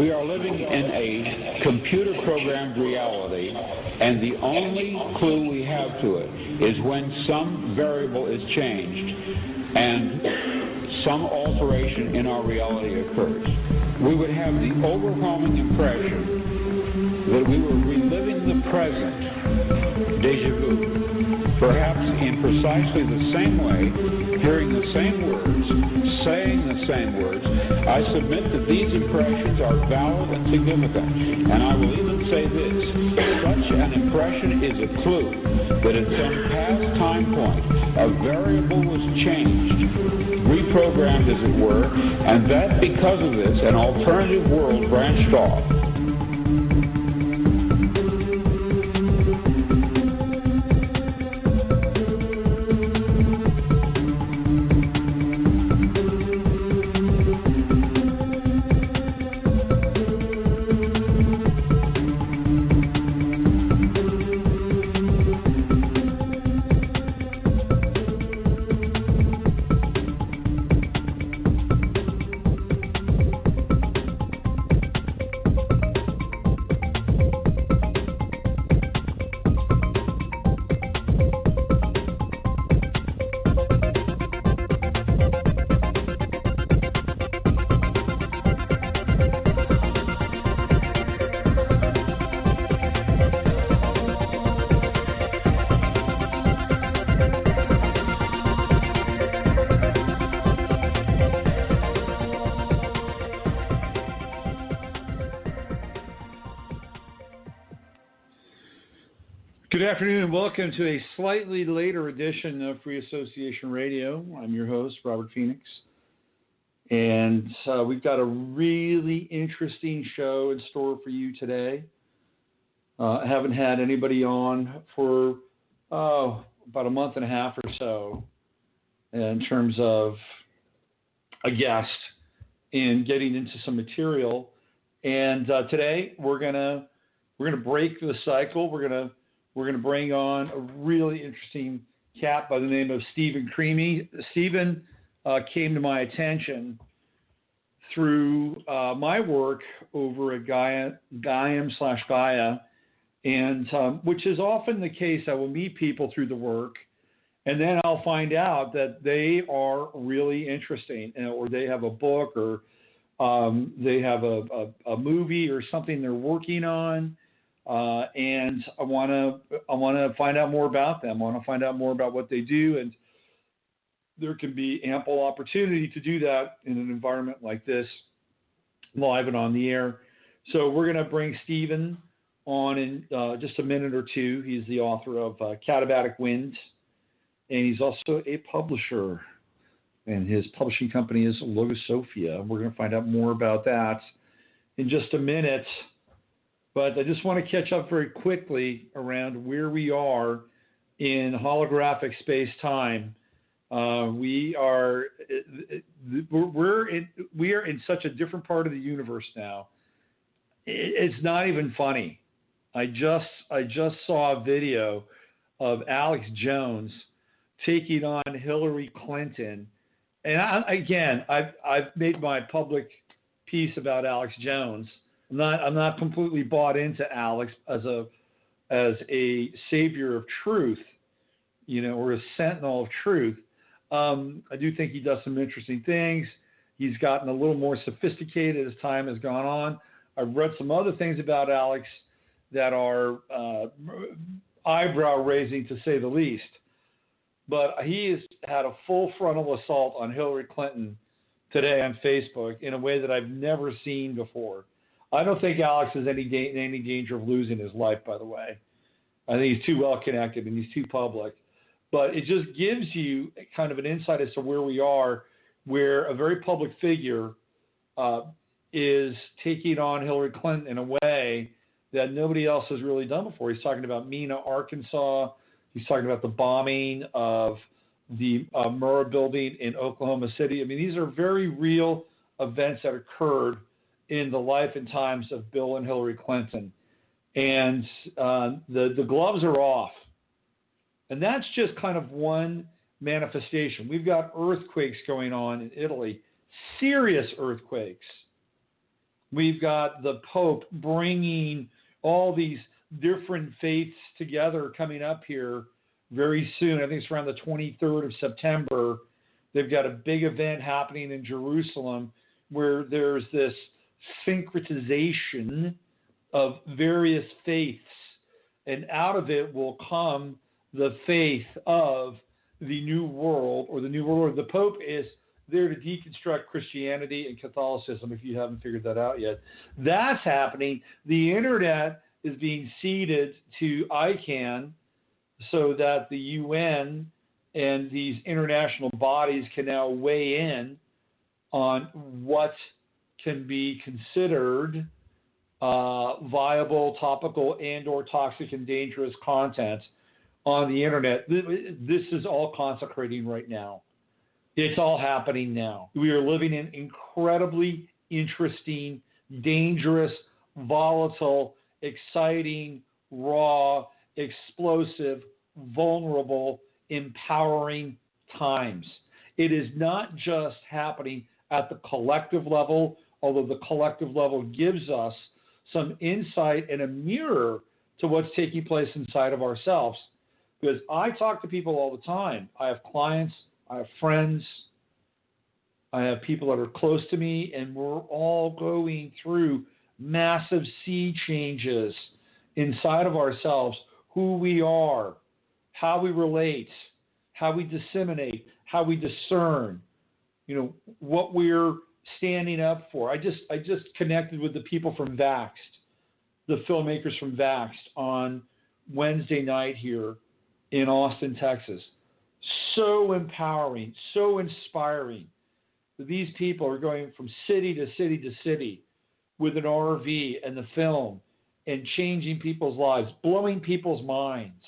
We are living in a computer-programmed reality, and the only clue we have to it is when some variable is changed and some alteration in our reality occurs. We would have the overwhelming impression that we were reliving the present, déjà vu, perhaps in precisely the same way, hearing the same words, saying the same words. I submit that these impressions are valid and significant, and I will even say this: such an impression is a clue that at some past time point, a variable was changed, reprogrammed as it were, and that because of this, an alternative world branched off. Good afternoon and welcome to a slightly later edition of Free Association Radio. I'm your host, Robert Phoenix, and we've got a really interesting show in store for you today. I haven't had anybody on for about a month and a half or so in terms of a guest and getting into some material. And today we're gonna break the cycle. We're gonna bring on a really interesting cat by the name of Stephen Crimi. Stephen came to my attention through my work over at Gaia/Gaia, and which is often the case. I will meet people through the work, and then I'll find out that they are really interesting, or they have a book, or they have a movie or something they're working on. And I want to find out more about them. I want to find out more about what they do, and there can be ample opportunity to do that in an environment like this, live and on the air. So we're going to bring Stephen on in just a minute or two. He's the author of KATABATIC WIND, and he's also a publisher, and his publishing company is Logosophia. We're going to find out more about that in just a minute. But I just want to catch up very quickly around where we are in holographic space-time. We are in such a different part of the universe now. It's not even funny. I just saw a video of Alex Jones taking on Hillary Clinton, and I've made my public piece about Alex Jones. I'm not completely bought into Alex as a savior of truth, or a sentinel of truth. I do think he does some interesting things. He's gotten a little more sophisticated as time has gone on. I've read some other things about Alex that are eyebrow-raising, to say the least. But he has had a full frontal assault on Hillary Clinton today on Facebook in a way that I've never seen before. I don't think Alex is in any danger of losing his life, by the way. I think he's too well connected and he's too public. But it just gives you kind of an insight as to where we are, where a very public figure is taking on Hillary Clinton in a way that nobody else has really done before. He's talking about Mena, Arkansas. He's talking about the bombing of the Murrah building in Oklahoma City. I mean, these are very real events that occurred in the life and times of Bill and Hillary Clinton. And the gloves are off. And that's just kind of one manifestation. We've got earthquakes going on in Italy, serious earthquakes. We've got the Pope bringing all these different faiths together coming up here very soon. I think it's around the 23rd of September. They've got a big event happening in Jerusalem where there's this syncretization of various faiths, and out of it will come the faith of the New World, or the New World Order. The Pope is there to deconstruct Christianity and Catholicism, if you haven't figured that out yet. That's happening. The internet is being ceded to ICANN so that the UN and these international bodies can now weigh in on what can be considered viable, topical, and or toxic and dangerous content on the internet. This is all consecrating right now. It's all happening now. We are living in incredibly interesting, dangerous, volatile, exciting, raw, explosive, vulnerable, empowering times. It is not just happening at the collective level, although the collective level gives us some insight and a mirror to what's taking place inside of ourselves. Because I talk to people all the time. I have clients, I have friends, I have people that are close to me, and we're all going through massive sea changes inside of ourselves, who we are, how we relate, how we disseminate, how we discern, what we're standing up for. I just connected with the people from Vaxxed, the filmmakers from Vaxxed, on Wednesday night here in Austin, Texas. So empowering, so inspiring. These people are going from city to city to city with an RV and the film and changing people's lives, blowing people's minds,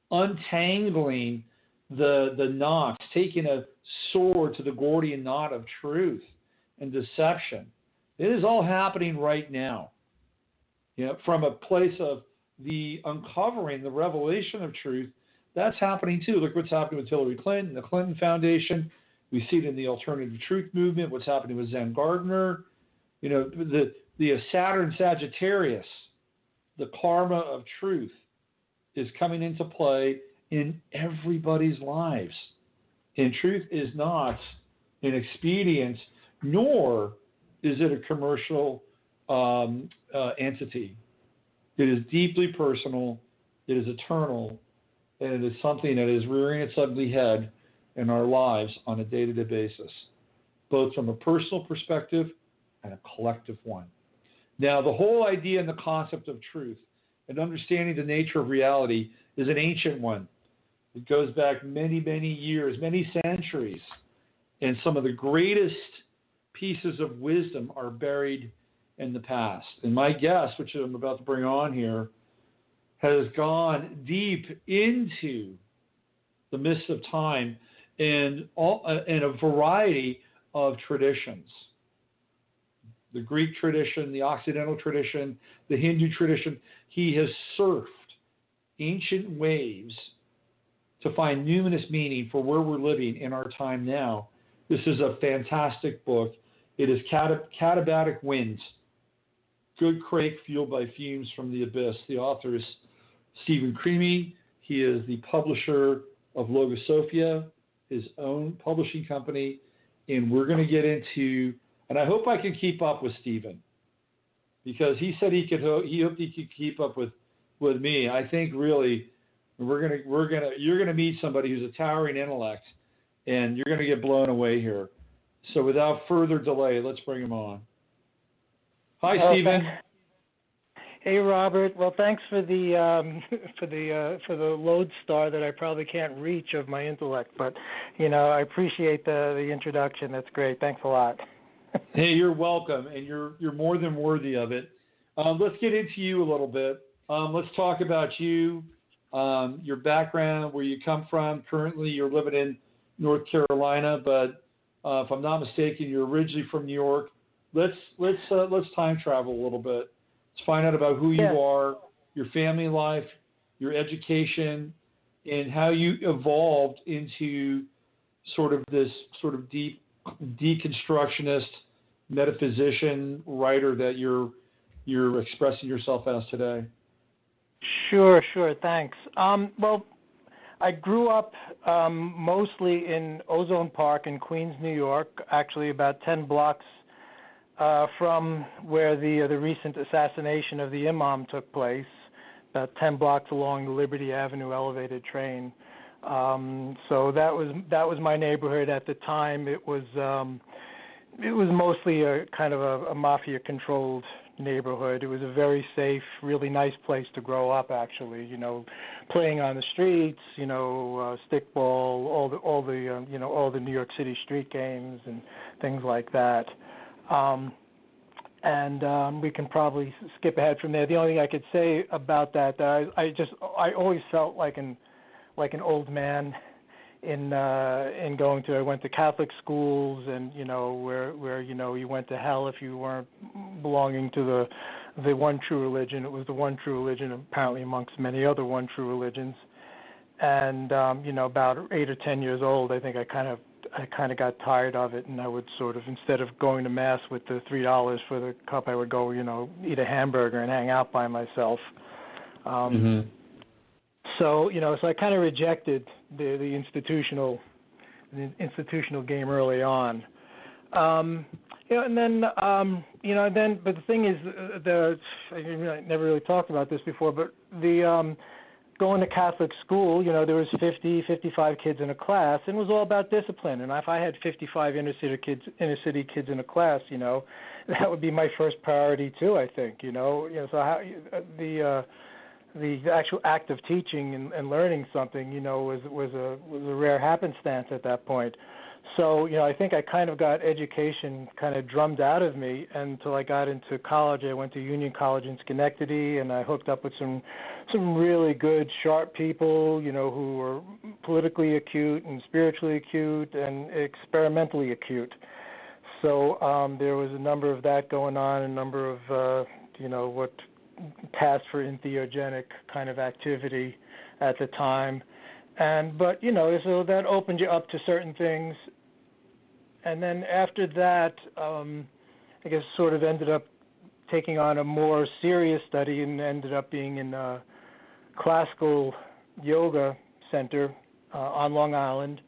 untangling the knots, taking a sword to the Gordian knot of truth and deception. It is all happening right now. From a place of the uncovering, the revelation of truth, that's happening too. Look what's happening with Hillary Clinton, the Clinton Foundation. We see it in the alternative truth movement, what's happening with Zen Gardner. The Saturn Sagittarius, the karma of truth, is coming into play in everybody's lives. And truth is not an expedient, nor is it a commercial entity. It is deeply personal, it is eternal, and it is something that is rearing its ugly head in our lives on a day-to-day basis, both from a personal perspective and a collective one. Now, the whole idea and the concept of truth and understanding the nature of reality is an ancient one. It goes back many, many years, many centuries, and some of the greatest pieces of wisdom are buried in the past. And my guest, which I'm about to bring on here, has gone deep into the mists of time and a variety of traditions. The Greek tradition, the Occidental tradition, the Hindu tradition. He has surfed ancient waves to find numinous meaning for where we're living in our time now. This is a fantastic book. It is KATABATIC Wind, Good Crake Fueled by Fumes from the Abyss. The author is Stephen Crimi. He is the publisher of Logosophia, his own publishing company. And we're going to get into, and I hope I can keep up with Stephen, because he said he hoped he could keep up with me. I think really you're gonna meet somebody who's a towering intellect, and you're gonna get blown away here. So without further delay, let's bring him on. Hi, Stephen. Hey, Robert. Well, thanks for the for the lodestar that I probably can't reach of my intellect, but I appreciate the introduction. That's great. Thanks a lot. Hey, you're welcome, and you're more than worthy of it. Let's get into you a little bit. Let's talk about you, your background, where you come from. Currently, you're living in North Carolina, but if I'm not mistaken, you're originally from New York. Let's time travel a little bit. Let's find out about who you are, your family life, your education, and how you evolved into sort of this sort of deep deconstructionist metaphysician, writer that you're expressing yourself as today? Sure, thanks. Well, I grew up mostly in Ozone Park in Queens, New York, actually about 10 blocks from where the recent assassination of the Imam took place, about 10 blocks along the Liberty Avenue elevated train. So that was my neighborhood at the time. It was mostly a kind of a mafia-controlled neighborhood. It was a very safe, really nice place to grow up. Actually, playing on the streets, stickball, all the New York City street games and things like that. We can probably skip ahead from there. The only thing I could say about that I always felt like an old man in going to. I went to Catholic schools, and where you went to hell if you weren't belonging to the one true religion. It was the one true religion, apparently amongst many other one true religions. And about 8 or 10 years old, I think I kind of got tired of it, and I would sort of, instead of going to mass with the $3 for the cup, I would go eat a hamburger and hang out by myself. So I kind of rejected the institutional game early on. And then but the thing is, I never really talked about this before, but going to Catholic school, there was 50, 55 kids in a class, and it was all about discipline. And if I had 55 inner city kids in a class, that would be my first priority too, I think. So how the actual act of teaching and learning something, was a rare happenstance at that point. So, I think I kind of got education kind of drummed out of me until I got into college. I went to Union College in Schenectady, and I hooked up with some really good, sharp people, who were politically acute and spiritually acute and experimentally acute. So there was a number of that going on, a number of, what passed for entheogenic kind of activity at the time. But so that opened you up to certain things. And then after that, I guess sort of ended up taking on a more serious study and ended up being in a classical yoga center on Long Island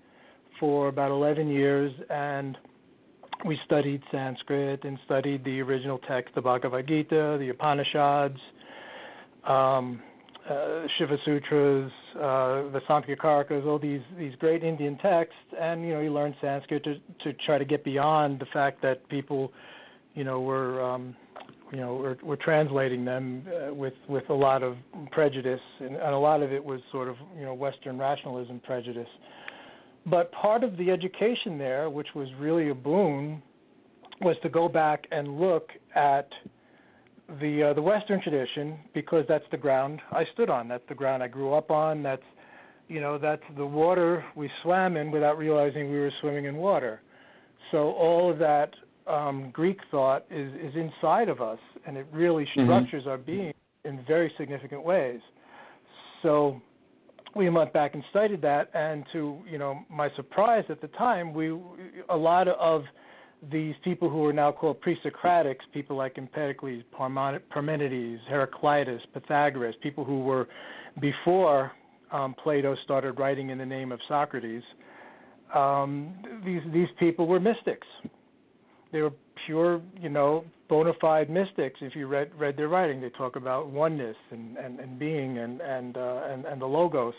for about 11 years. And we studied Sanskrit and studied the original text, the Bhagavad Gita, the Upanishads, Shiva Sutras, the Samkhya-karakas, all these great Indian texts, and you learn Sanskrit to try to get beyond the fact that people, were translating them with a lot of prejudice, and a lot of it was sort of Western rationalism prejudice. But part of the education there, which was really a boon, was to go back and look at the Western tradition, because that's the ground I stood on. That's the ground I grew up on. That's the water we swam in without realizing we were swimming in water. So all of that Greek thought is inside of us, and it really structures our being in very significant ways. So we went back and studied that, and to my surprise at the time, a lot of these people who are now called pre-Socratics, people like Empedocles, Parmenides, Heraclitus, Pythagoras, people who were before Plato started writing in the name of Socrates, these people were mystics. They were pure, bona fide mystics. If you read their writing, they talk about oneness and being and the logos.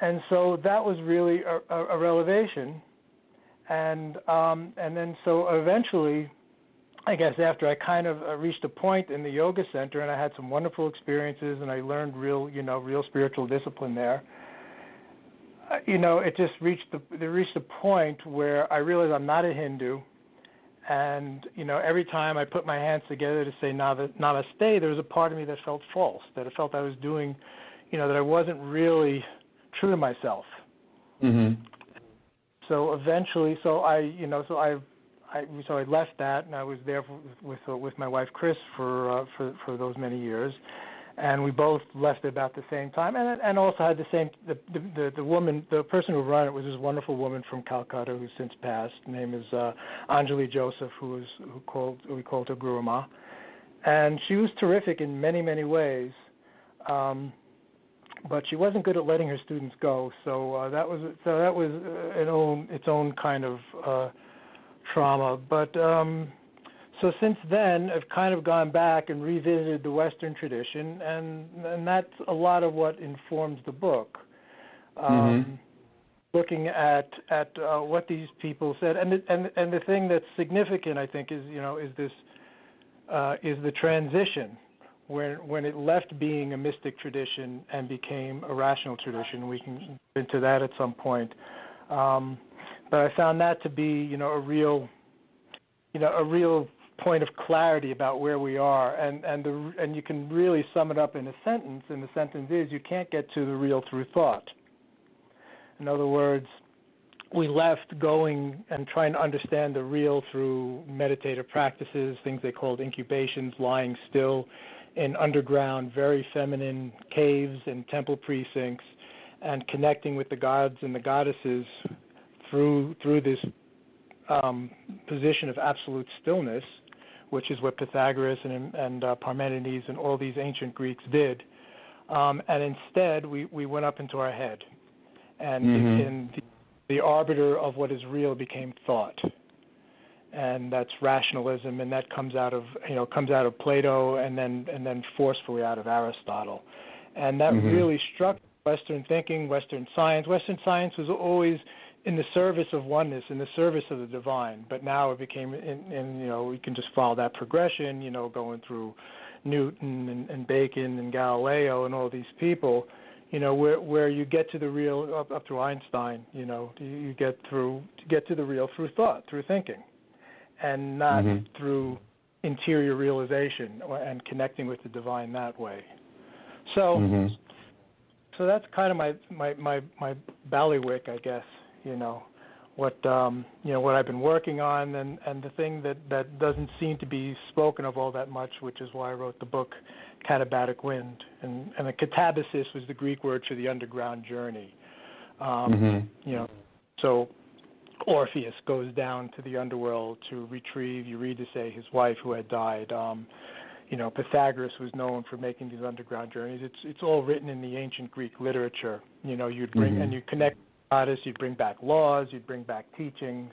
And so that was really a revelation. And then so eventually, I guess after I kind of reached a point in the yoga center, and I had some wonderful experiences, and I learned real spiritual discipline there. It just reached a point where I realized I'm not a Hindu, and every time I put my hands together to say Namaste, there was a part of me that felt false, that I felt I was doing, that I wasn't really true to myself. Mm-hmm. So eventually, I left that, and I was there with my wife Chris for those many years, and we both left at about the same time, and also had the same. The woman, the person who ran it was this wonderful woman from Calcutta who's since passed. Her name is Anjali Joseph, who we called her Guru Ma, and she was terrific in many ways. But she wasn't good at letting her students go, so that was its own kind of trauma. But so since then, I've kind of gone back and revisited the Western tradition, and that's a lot of what informs the book. Looking at what these people said, and the thing that's significant, I think, is the transition. When it left being a mystic tradition and became a rational tradition. We can get into that at some point. But I found that to be, a real point of clarity about where we are, and you can really sum it up in a sentence. And the sentence is, you can't get to the real through thought. In other words, we left going and trying to understand the real through meditative practices, things they called incubations, lying still in underground, very feminine caves and temple precincts, and connecting with the gods and the goddesses through this position of absolute stillness, which is what Pythagoras and Parmenides and all these ancient Greeks did. And instead, we went up into our head, and the arbiter of what is real became thought. And that's rationalism, and that comes out of Plato, and then forcefully out of Aristotle, and that really struck Western thinking, Western science. Western science was always in the service of oneness, in the service of the divine, but now it became, we can just follow that progression, going through Newton and Bacon and Galileo and all these people, where you get to the real up through Einstein, you get to the real through thought, through thinking, and not through interior realization and connecting with the divine that way. So, so that's kind of my ballywick, I guess. What I've been working on, and the thing that doesn't seem to be spoken of all that much, which is why I wrote the book KATABATIC Wind, and the katabasis was the Greek word for the underground journey. So Orpheus goes down to the underworld to retrieve Eurydice, his wife who had died. Pythagoras was known for making these underground journeys. It's all written in the ancient Greek literature. You'd bring and you connect with the goddess, you'd bring back laws, you'd bring back teachings,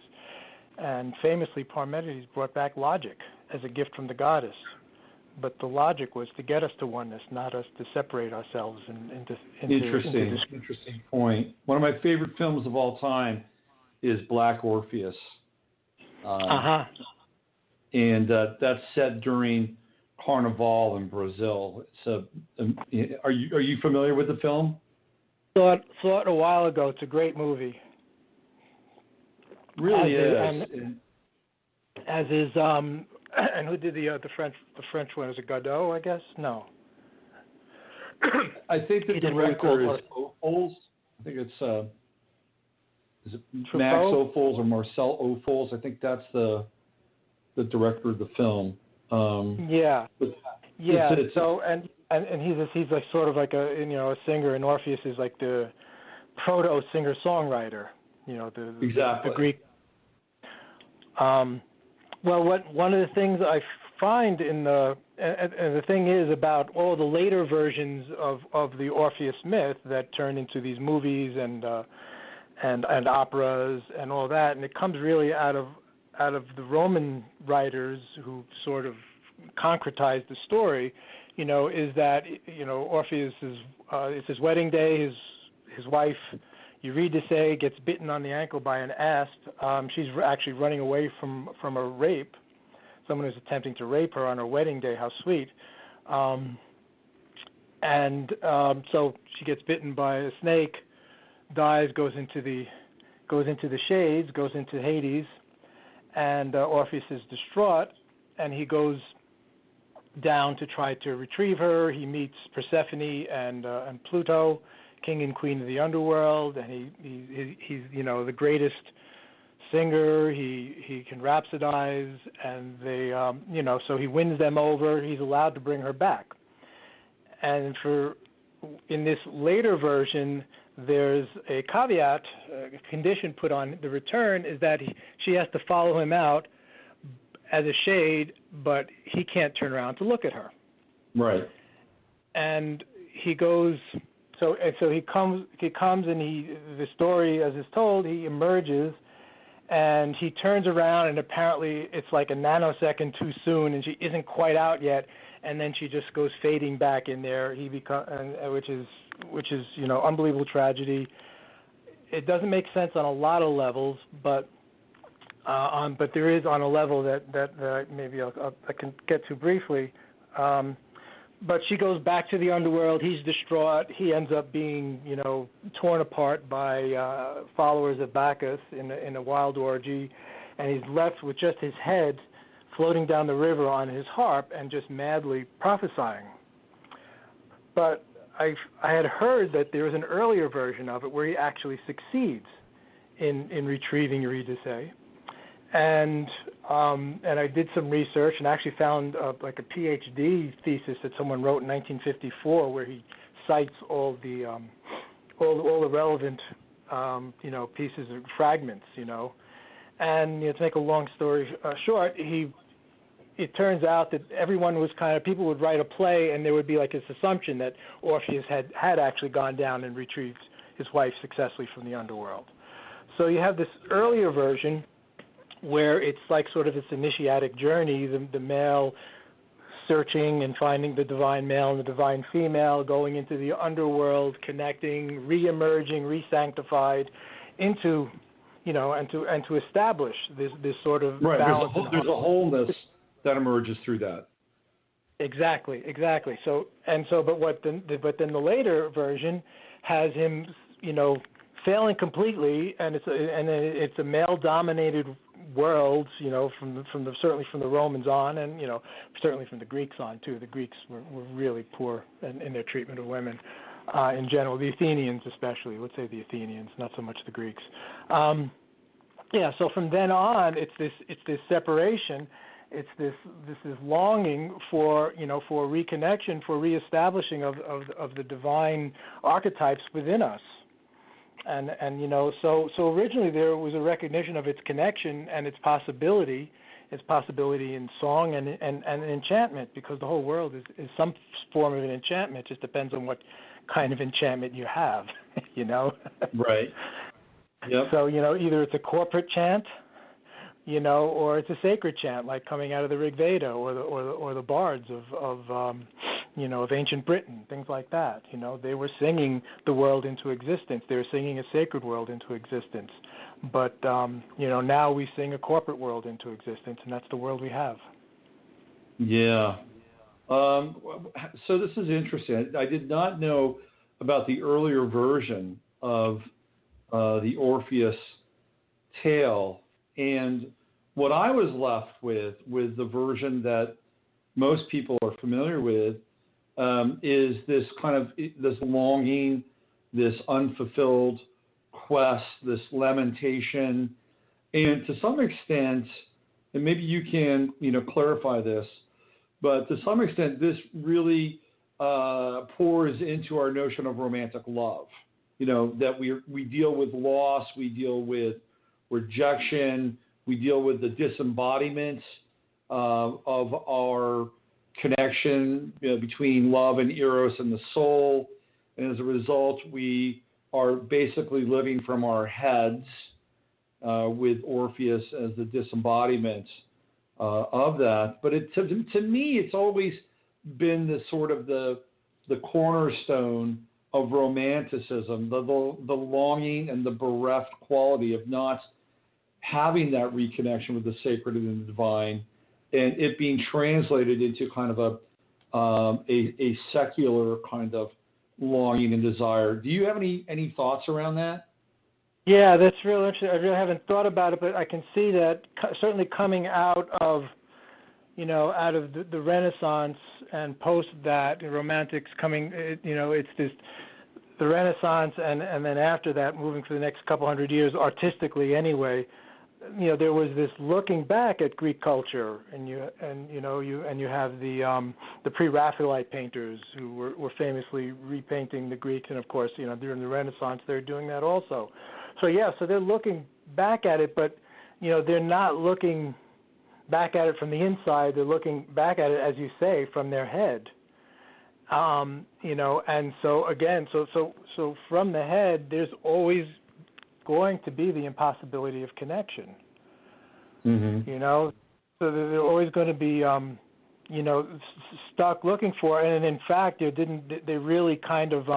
and famously Parmenides brought back logic as a gift from the goddess. But the logic was to get us to oneness, not us to separate ourselves into Interesting point. One of my favorite films of all time is Black Orpheus. And that's set during Carnival in Brazil. Are you familiar with the film? Saw it a while ago. It's a great movie. Really is. As is and who did the French one? Is it Godot, I guess? No. I think the director is Ophuls. I think it's is it Max Ophuls or Marcel Ophuls? I think that's the director of the film. So he's like sort of like a singer, and Orpheus is like the proto singer songwriter. The Greek. Well, one of the things I find in and the thing is about all the later versions of the Orpheus myth that turned into these movies and operas and all that, and it comes really out of the Roman writers who sort of concretized the story. Is that Orpheus it's his wedding day. His wife Eurydice gets bitten on the ankle by an asp. She's actually running away from a rape. Someone is attempting to rape her on her wedding day. How sweet. So she gets bitten by a snake, dies, goes into the shades, goes into Hades, and Orpheus is distraught, and he goes down to try to retrieve her. He meets Persephone and Pluto, king and queen of the underworld, and he's the greatest singer. He can rhapsodize, and they so he wins them over. He's allowed to bring her back, And in this later version, there's a caveat, a condition put on the return, is that she has to follow him out as a shade, but he can't turn around to look at her. Right. And he goes, so he comes, and the story as is told, he emerges, and he turns around, and apparently it's like a nanosecond too soon, and she isn't quite out yet, and then she just goes fading back in there. Which is unbelievable tragedy. It doesn't make sense on a lot of levels, but there is on a level that maybe I can get to briefly. But she goes back to the underworld. He's distraught. He ends up being, torn apart by followers of Bacchus in a wild orgy, and he's left with just his head floating down the river on his harp and just madly prophesying. But I had heard that there was an earlier version of it where he actually succeeds in retrieving Eurydice. And I did some research and actually found like a PhD thesis that someone wrote in 1954 where he cites all the relevant pieces of fragments, And to make a long story short, it turns out that people would write a play, and there would be like this assumption that Orpheus had actually gone down and retrieved his wife successfully from the underworld. So you have this earlier version where it's like sort of this initiatic journey, the male searching and finding the divine male and the divine female, going into the underworld, connecting, re-emerging, re-sanctified into, and to establish this sort of balance. There's a wholeness that emerges through that. Exactly. So, but then the later version has him, failing completely, and it's a male-dominated world, certainly from the Romans on, and certainly from the Greeks on too. The Greeks were really poor in their treatment of women in general. The Athenians, especially. Let's say the Athenians, not so much the Greeks. So from then on, it's this separation. It's this longing for reconnection, for reestablishing of the divine archetypes within us. And so originally there was a recognition of its connection and its possibility in song and enchantment, because the whole world is some form of an enchantment. It just depends on what kind of enchantment you have, Right. Yep. So, either it's a corporate chant, or it's a sacred chant, like coming out of the Rig Veda or the bards of ancient Britain, things like that. They were singing the world into existence. They were singing a sacred world into existence. But, now we sing a corporate world into existence, and that's the world we have. Yeah. So this is interesting. I did not know about the earlier version of the Orpheus tale, and what I was left with the version that most people are familiar with, is this kind of this longing, this unfulfilled quest, this lamentation, and to some extent, and maybe you can clarify this, but to some extent, this really pours into our notion of romantic love. That we deal with loss, we deal with rejection, we deal with the disembodiment of our connection between love and eros and the soul, and as a result, we are basically living from our heads with Orpheus as the disembodiment of that. But to me, it's always been the sort of the cornerstone of romanticism, the longing and the bereft quality of not having that reconnection with the sacred and the divine, and it being translated into kind of a secular kind of longing and desire. Do you have any thoughts around that? Yeah, that's real interesting. I really haven't thought about it, but I can see that certainly coming out of the Renaissance and post that, romantics coming, it's this, the Renaissance and then after that, moving for the next couple hundred years, artistically anyway, there was this looking back at Greek culture, and you have the pre-Raphaelite painters who were famously repainting the Greeks, and of course, during the Renaissance they're doing that also. So they're looking back at it, but they're not looking back at it from the inside. They're looking back at it, as you say, from their head. And so again, so from the head, there's always going to be the impossibility of connection. Mm-hmm. So they're always going to be, stuck looking for it. And in fact, they really kind of,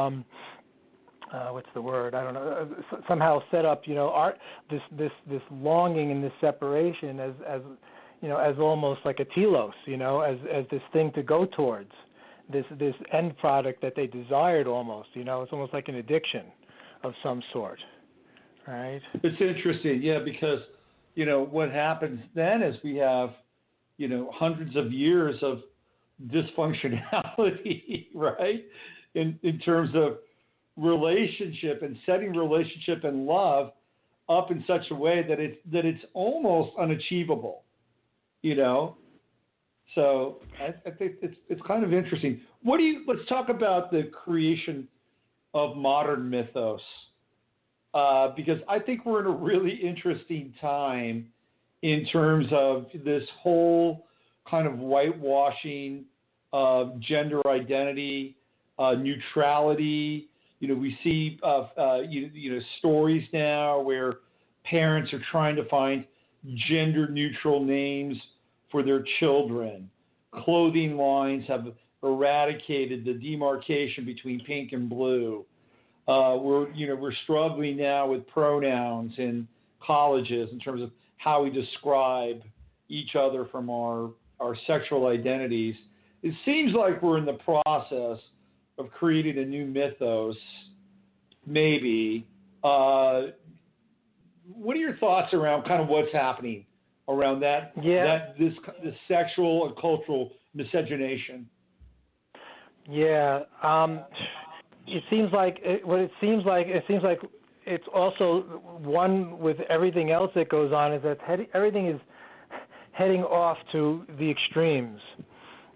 what's the word? I don't know. Somehow set up, art, this longing and this separation as almost like a telos, as this thing to go towards, this end product that they desired almost. It's almost like an addiction of some sort. Right. It's interesting, yeah, because what happens then is we have hundreds of years of dysfunctionality, right? In terms of relationship and setting relationship and love up in such a way that it's almost unachievable, So I think it's kind of interesting. Let's talk about the creation of modern mythos. Because I think we're in a really interesting time in terms of this whole kind of whitewashing of gender identity, neutrality. We see stories now where parents are trying to find gender-neutral names for their children. Clothing lines have eradicated the demarcation between pink and blue. We're struggling now with pronouns in colleges in terms of how we describe each other from our sexual identities. It seems like we're in the process of creating a new mythos, maybe. What are your thoughts around kind of what's happening around that? Yeah. This sexual and cultural miscegenation. Yeah. It seems like it's also one with everything else that goes on is that everything is heading off to the extremes,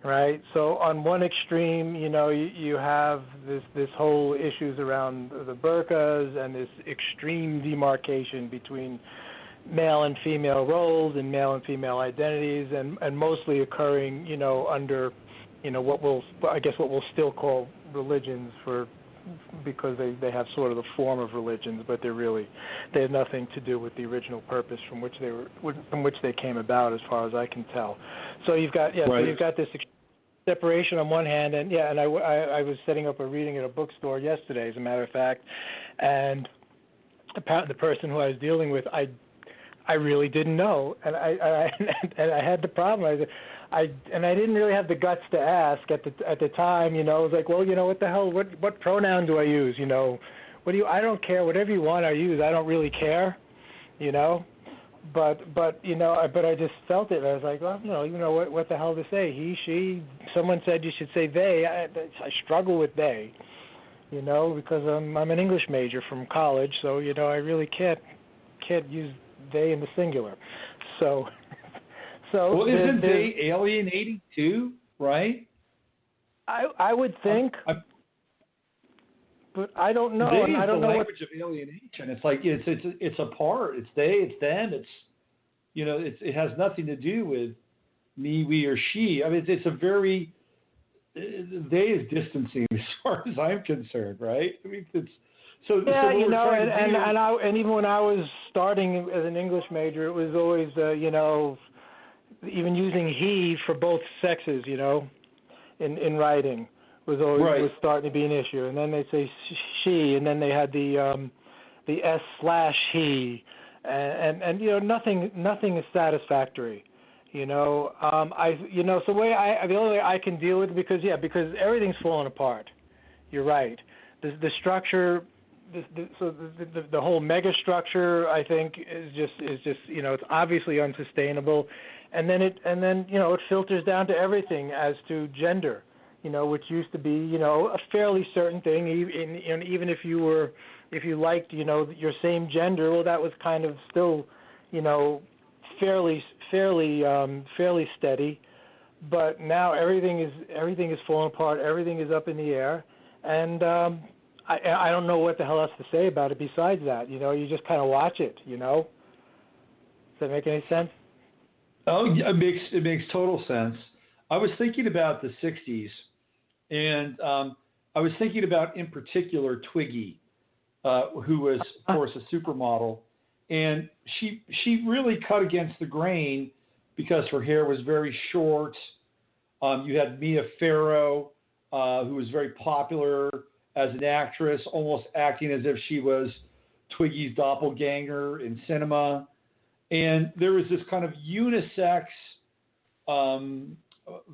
right? So on one extreme, you have this whole issues around the burqas and this extreme demarcation between male and female roles and male and female identities, and mostly occurring, under what we'll still call religions because they have sort of the form of religions, but they have nothing to do with the original purpose from which they came about, as far as I can tell. So you've got right. So you've got this separation on one hand, and I was setting up a reading at a bookstore yesterday, as a matter of fact, and the person who I was dealing with, I really didn't know, and I had the problem. I didn't really have the guts to ask at the time. I was like, well, what the hell? What pronoun do I use? I don't care. Whatever you want, I use. I don't really care. But I just felt it. I was like, well, what the hell to say? He, she. Someone said you should say they. I struggle with they. Because I'm an English major from college, so I really can't use they in the singular. So well, isn't they alienating too, right? I would think, but I don't know. They I don't know the language of alienation. It's like it's a part. It's they. It's them. It has nothing to do with me, we, or she. I mean, it's a very they is distancing as far as I'm concerned, right? I mean, it's. So, yeah, so and even when I was starting as an English major, it was always even using he for both sexes, in writing was always was starting to be an issue. And then they say she, and then they had the s/he, and nothing is satisfactory. So the only way I can deal with it, because everything's falling apart. You're right. The structure. The whole mega structure, I think, is just it's obviously unsustainable, and then it filters down to everything as to gender, which used to be a fairly certain thing. Even if you liked your same gender, well, that was kind of still fairly steady. But now everything is falling apart. Everything is up in the air, and I don't know what the hell else to say about it besides that. You just kind of watch it. Does that make any sense? Oh, yeah, it makes total sense. I was thinking about the '60s, and I was thinking about, in particular, Twiggy, who was, of course, a supermodel, and she really cut against the grain because her hair was very short. You had Mia Farrow, who was very popular as an actress, almost acting as if she was Twiggy's doppelganger in cinema. And there was this kind of unisex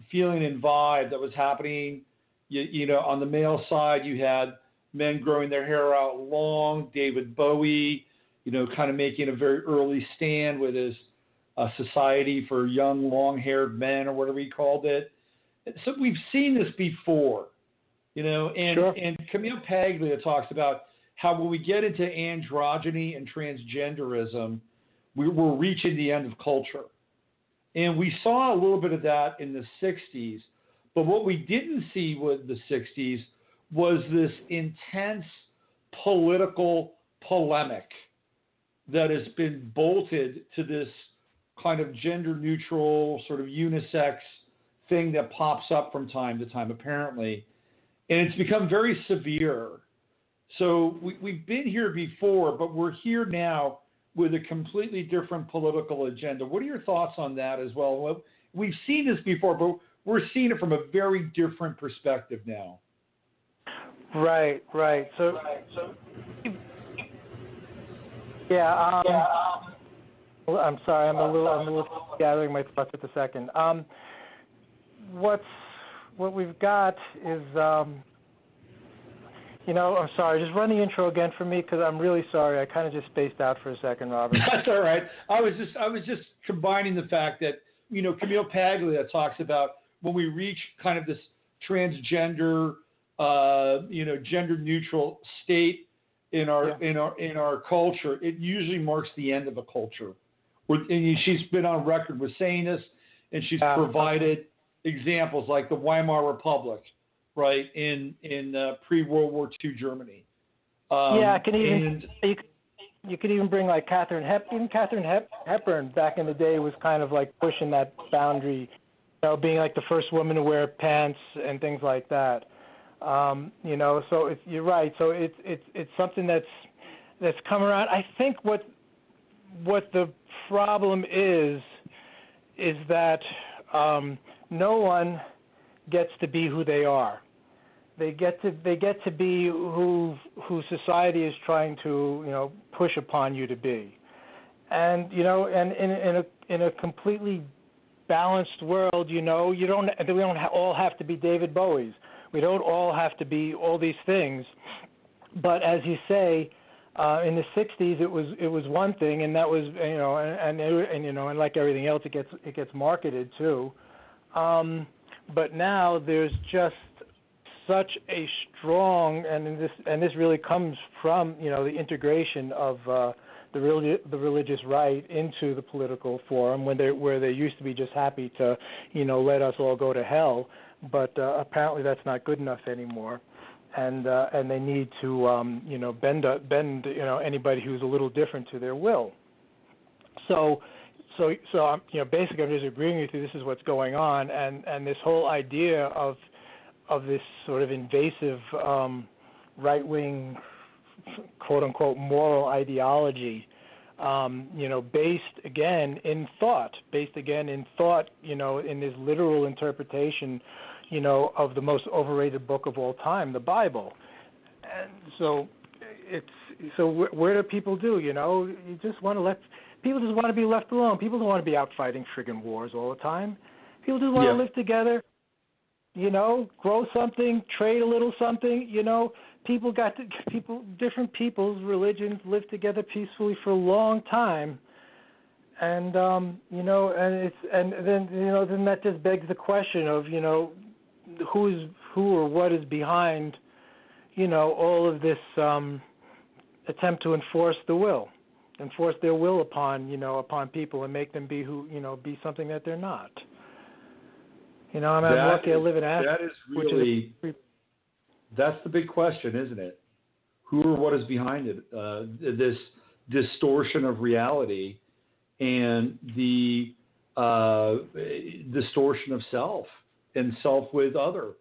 feeling and vibe that was happening. On the male side, you had men growing their hair out long, David Bowie, kind of making a very early stand with his Society for Young Long-Haired Men, or whatever he called it. So we've seen this before, and Sure. And Camille Paglia talks about how when we get into androgyny and transgenderism, we're reaching the end of culture. And we saw a little bit of that in the 60s, but what we didn't see with the 60s was this intense political polemic that has been bolted to this kind of gender-neutral, sort of unisex thing that pops up from time to time, apparently. And it's become very severe. So we've been here before, but we're here now with a completely different political agenda. What are your thoughts on that as well? We've seen this before, but we're seeing it from a very different perspective now. Right. So yeah. I'm sorry. I'm a little gathering my thoughts at the second. What we've got is, I'm sorry. Just run the intro again for me, because I'm really sorry. I kind of just spaced out for a second, Robert. That's all right. I was just combining the fact that Camille Paglia talks about when we reach kind of this transgender, gender neutral state in our culture, it usually marks the end of a culture. And she's been on record with saying this, and she's provided examples like the Weimar Republic, right, in pre-World War II Germany. You could even bring like Katharine Hepburn back in the day was kind of like pushing that boundary, being like the first woman to wear pants and things like that. So you're right. So it's something that's come around. I think what the problem is that no one gets to be who they are. They get to be who society is trying to push upon you to be, and and in a completely balanced world, we don't all have to be David Bowies. We don't all have to be all these things. But as you say, in the 60s it was one thing, and that was and like everything else, it gets marketed too. But now there's just such a strong, and this really comes from the integration of the religious right into the political forum, where they used to be just happy to let us all go to hell, but apparently that's not good enough anymore, and they need to bend anybody who's a little different to their will. So I'm basically I'm just agreeing with you. This is what's going on, and this whole idea of this sort of invasive right-wing, quote-unquote, moral ideology, based again in thought, in this literal interpretation, of the most overrated book of all time, the Bible. And so where do people do? You just want to people just want to be left alone. People don't want to be out fighting friggin' wars all the time. People just want to live together. Grow something, trade a little something. Different peoples, religions live together peacefully for a long time, and then that just begs the question of who or what is behind all of this attempt to enforce the will. enforce their will upon people and make them be be something that they're not. I'm lucky I live in Asheville. That is really, that's the big question, isn't it? Who or what is behind it? This distortion of reality and the distortion of self and self with other.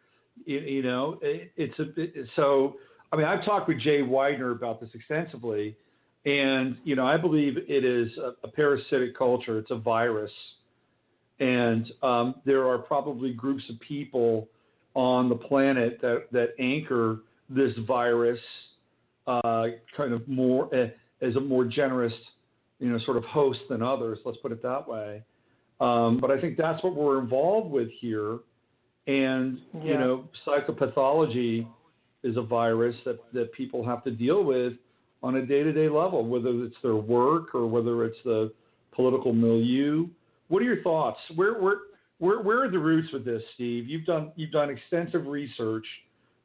So, I mean, I've talked with Jay Widener about this extensively, and, I believe it is a parasitic culture. It's a virus. And there are probably groups of people on the planet that anchor this virus kind of more as a more generous, sort of host than others. Let's put it that way. But I think that's what we're involved with here. And, psychopathology is a virus that people have to deal with on a day-to-day level, whether it's their work or whether it's the political milieu. What are your thoughts? Where are the roots with this, Steve? You've done extensive research.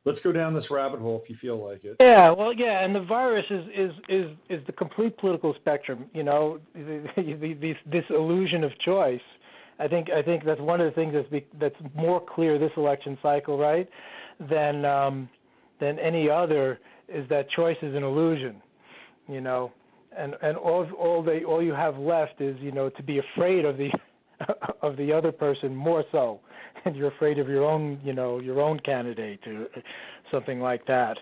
Let's go down this rabbit hole if you feel like it. Yeah, well, yeah, and the virus is the complete political spectrum. This illusion of choice. I think that's one of the things that's more clear this election cycle, right, than any other, is that choice is an illusion. And all you have left is to be afraid of the other person more so, and you're afraid of your own candidate or something like that,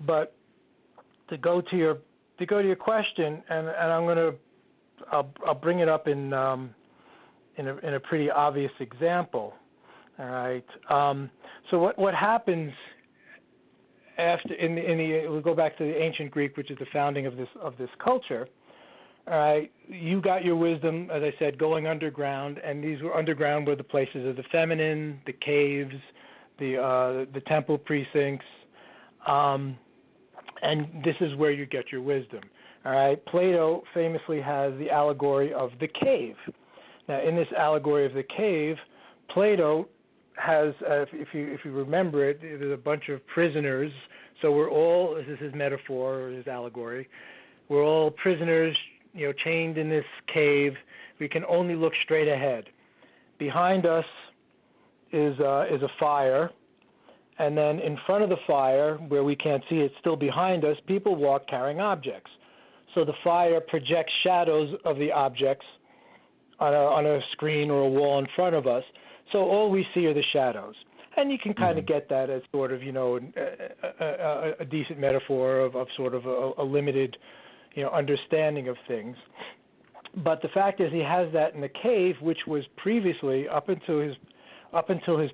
But to go to your question, and I'll bring it up in a pretty obvious example. All right. So what happens after we'll go back to the ancient Greek, which is the founding of this culture. All right, you got your wisdom, as I said, going underground, and these were underground were the places of the feminine, the caves, the temple precincts, and this is where you get your wisdom. All right, Plato famously has the allegory of the cave. Now, in this allegory of the cave, Plato has, if you remember it, there's a bunch of prisoners. So we're all, this is his metaphor or his allegory, we're all prisoners, chained in this cave. We can only look straight ahead. Behind us is a fire, and then in front of the fire, where we can't see it, still behind us, people walk carrying objects. So the fire projects shadows of the objects on a screen or a wall in front of us. So all we see are the shadows. And you can kind of get that as sort of, a decent metaphor of sort of a limited, understanding of things. But the fact is he has that in the cave, which was previously, up until his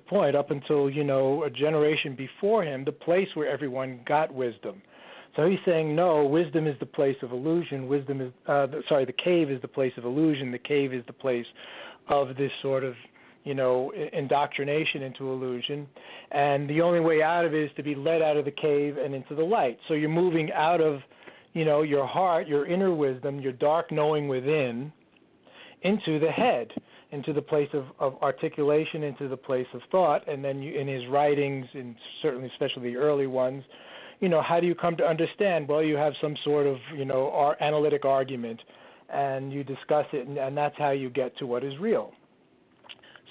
point, up until, a generation before him, the place where everyone got wisdom. So he's saying, no, wisdom is the place of illusion. The cave is the place of illusion. The cave is the place of this sort of, indoctrination into illusion. And the only way out of it is to be led out of the cave and into the light. So you're moving out of, your heart, your inner wisdom, your dark knowing within, into the head, into the place of articulation, into the place of thought. And then in his writings, and certainly especially the early ones, how do you come to understand? Well, you have some sort of, analytic argument, and you discuss it, and that's how you get to what is real.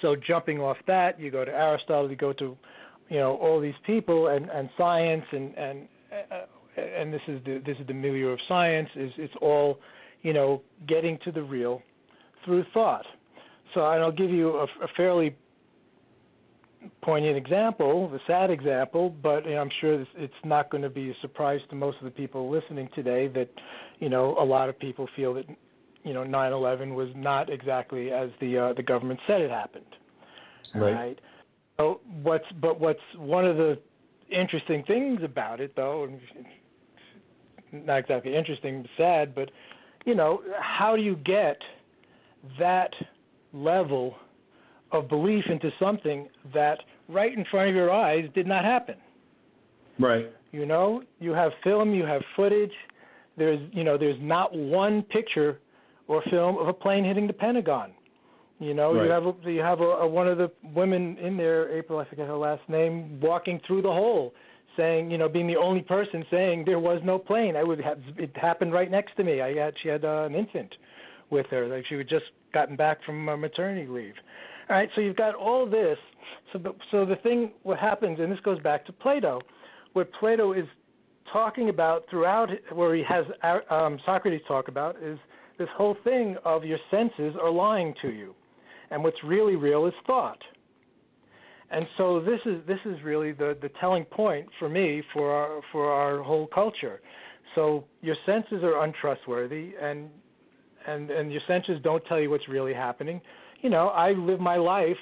So jumping off that, you go to Aristotle, you go to, all these people and science, and this is the milieu of science. It's all, getting to the real through thought. So I'll give you a fairly poignant example, a sad example, but I'm sure it's not going to be a surprise to most of the people listening today that, a lot of people feel that 9/11 was not exactly as the government said it happened. Right. So what's one of the interesting things about it, though, and not exactly interesting, sad, but how do you get that level of belief into something that right in front of your eyes did not happen? Right. You have film, you have footage. There's not one picture or film of a plane hitting the Pentagon. Right. You have one of the women in there, April, I forget her last name, walking through the hole, saying, being the only person saying there was no plane. It happened right next to me. She had an infant with her, like she had just gotten back from maternity leave. All right, so you've got all this. So the thing, what happens, and this goes back to Plato, what Plato is talking about throughout, where he has Socrates talk about, is this whole thing of your senses are lying to you, and what's really real is thought. And so this is really the telling point for me for our whole culture. So your senses are untrustworthy, and your senses don't tell you what's really happening. I live my life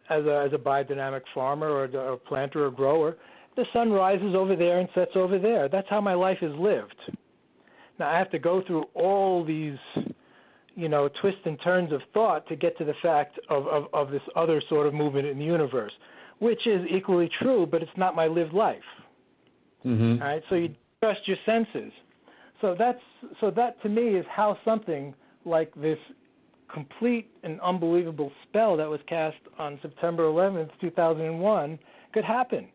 as a biodynamic farmer or a planter or grower. The sun rises over there and sets over there. That's how my life is lived. Now I have to go through all these, twists and turns of thought to get to the fact of this other sort of movement in the universe, which is equally true, but it's not my lived life. Mm-hmm. All right, so you trust your senses. So that to me is how something like this complete and unbelievable spell that was cast on September 11th, 2001 could happen,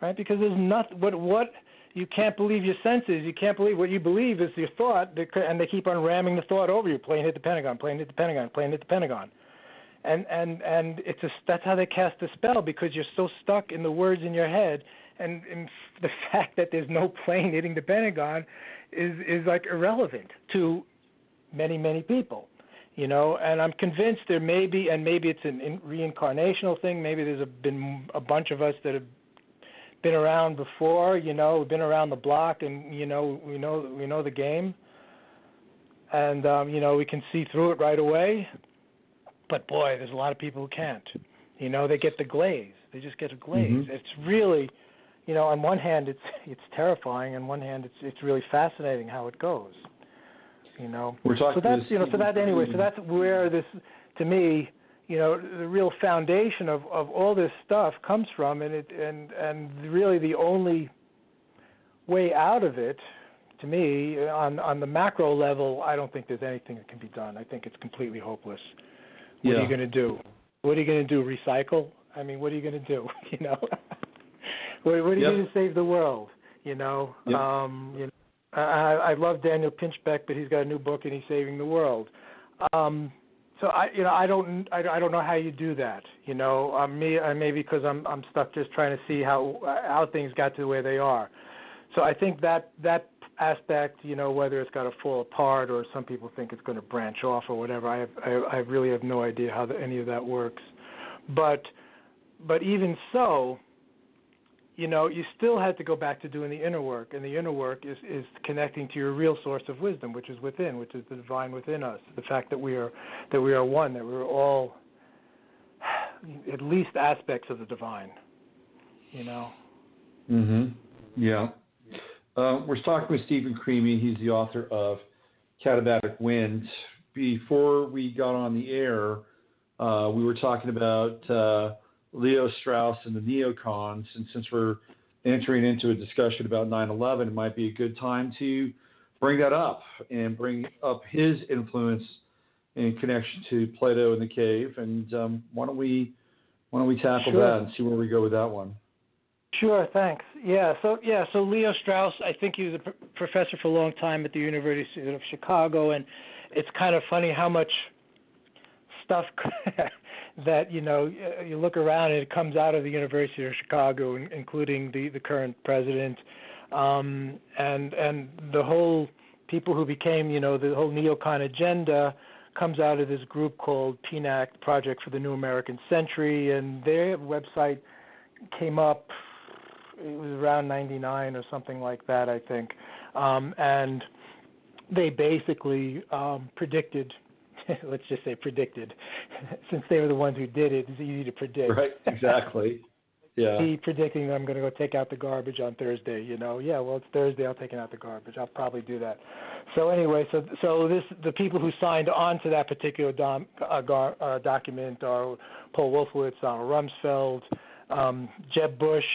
right? Because there's nothing. What you can't believe your senses. You can't believe what you believe is your thought, and they keep on ramming the thought over you. Plane hit the Pentagon. Plane hit the Pentagon. Plane hit the Pentagon. And that's how they cast the spell, because you're so stuck in the words in your head, and the fact that there's no plane hitting the Pentagon is like irrelevant to many people. And I'm convinced there may be, and maybe it's a reincarnational thing. Maybe there's been a bunch of us that have been around before. We've been around the block, and we know the game, and we can see through it right away. But boy, there's a lot of people who can't. They get the glaze. They just get a glaze. Mm-hmm. It's really, on one hand it's terrifying. On one hand, it's really fascinating how it goes. We're talking. So that's where this, to me, the real foundation of all this stuff comes from, and really the only way out of it, to me, on the macro level, I don't think there's anything that can be done. I think it's completely hopeless. What are you going to do? What are you going to do? Recycle? I mean, what are you going to do? What are you going to save the world? Yep. I love Daniel Pinchbeck, but he's got a new book and he's saving the world. So I don't know how you do that. Maybe because I'm stuck just trying to see how things got to the way they are. So I think that aspect, whether it's got to fall apart or some people think it's going to branch off or whatever, I really have no idea how any of that works. But even so, you still had to go back to doing the inner work, and the inner work is connecting to your real source of wisdom, which is within, which is the divine within us. The fact that we are one, that we're all at least aspects of the divine. Mm-hmm. Yeah. We're talking with Stephen Crimi. He's the author of KATABATIC WIND. Before we got on the air, we were talking about Leo Strauss and the neocons, and since we're entering into a discussion about 9/11, it might be a good time to bring that up and bring up his influence in connection to Plato and the cave. And why don't we tackle that and see where we go with that one? Sure, thanks. So Leo Strauss, I think he was a professor for a long time at the University of Chicago, and it's kind of funny how much stuff that you look around and it comes out of the University of Chicago, including the current president, and the whole people who became the whole neocon agenda comes out of this group called PNAC, Project for the New American Century, and their website came up. It was around 99 or something like that, I think, and they basically predicted. Let's just say predicted, since they were the ones who did it. It's easy to predict. Right, exactly. Yeah. He predicting that I'm going to go take out the garbage on Thursday. Well, it's Thursday. I'll take out the garbage. I'll probably do that. So anyway, so the people who signed on to that particular document are Paul Wolfowitz, Donald Rumsfeld, Jeb Bush,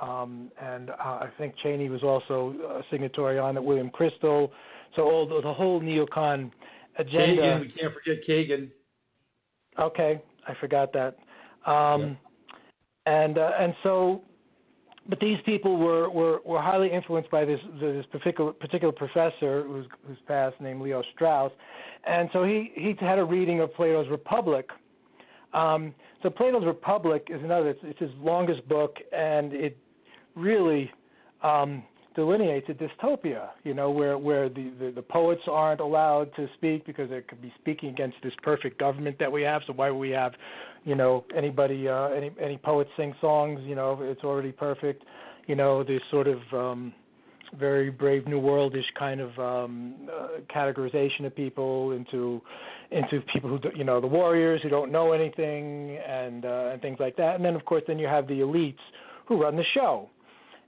and I think Cheney was also a signatory on it. William Crystal. So the whole neocon agenda. Kagan, we can't forget Kagan. Okay, I forgot that. And so But these people were highly influenced by this particular professor who's passed, named Leo Strauss, and so he had a reading of Plato's Republic. So Plato's Republic is it's his longest book, and it really delineates a dystopia, where the poets aren't allowed to speak because they could be speaking against this perfect government that we have. So why would we have, anybody, any poets sing songs? It's already perfect. This sort of very Brave New Worldish kind of categorization of people into people who, the warriors who don't know anything and things like that. And then of course, you have the elites who run the show.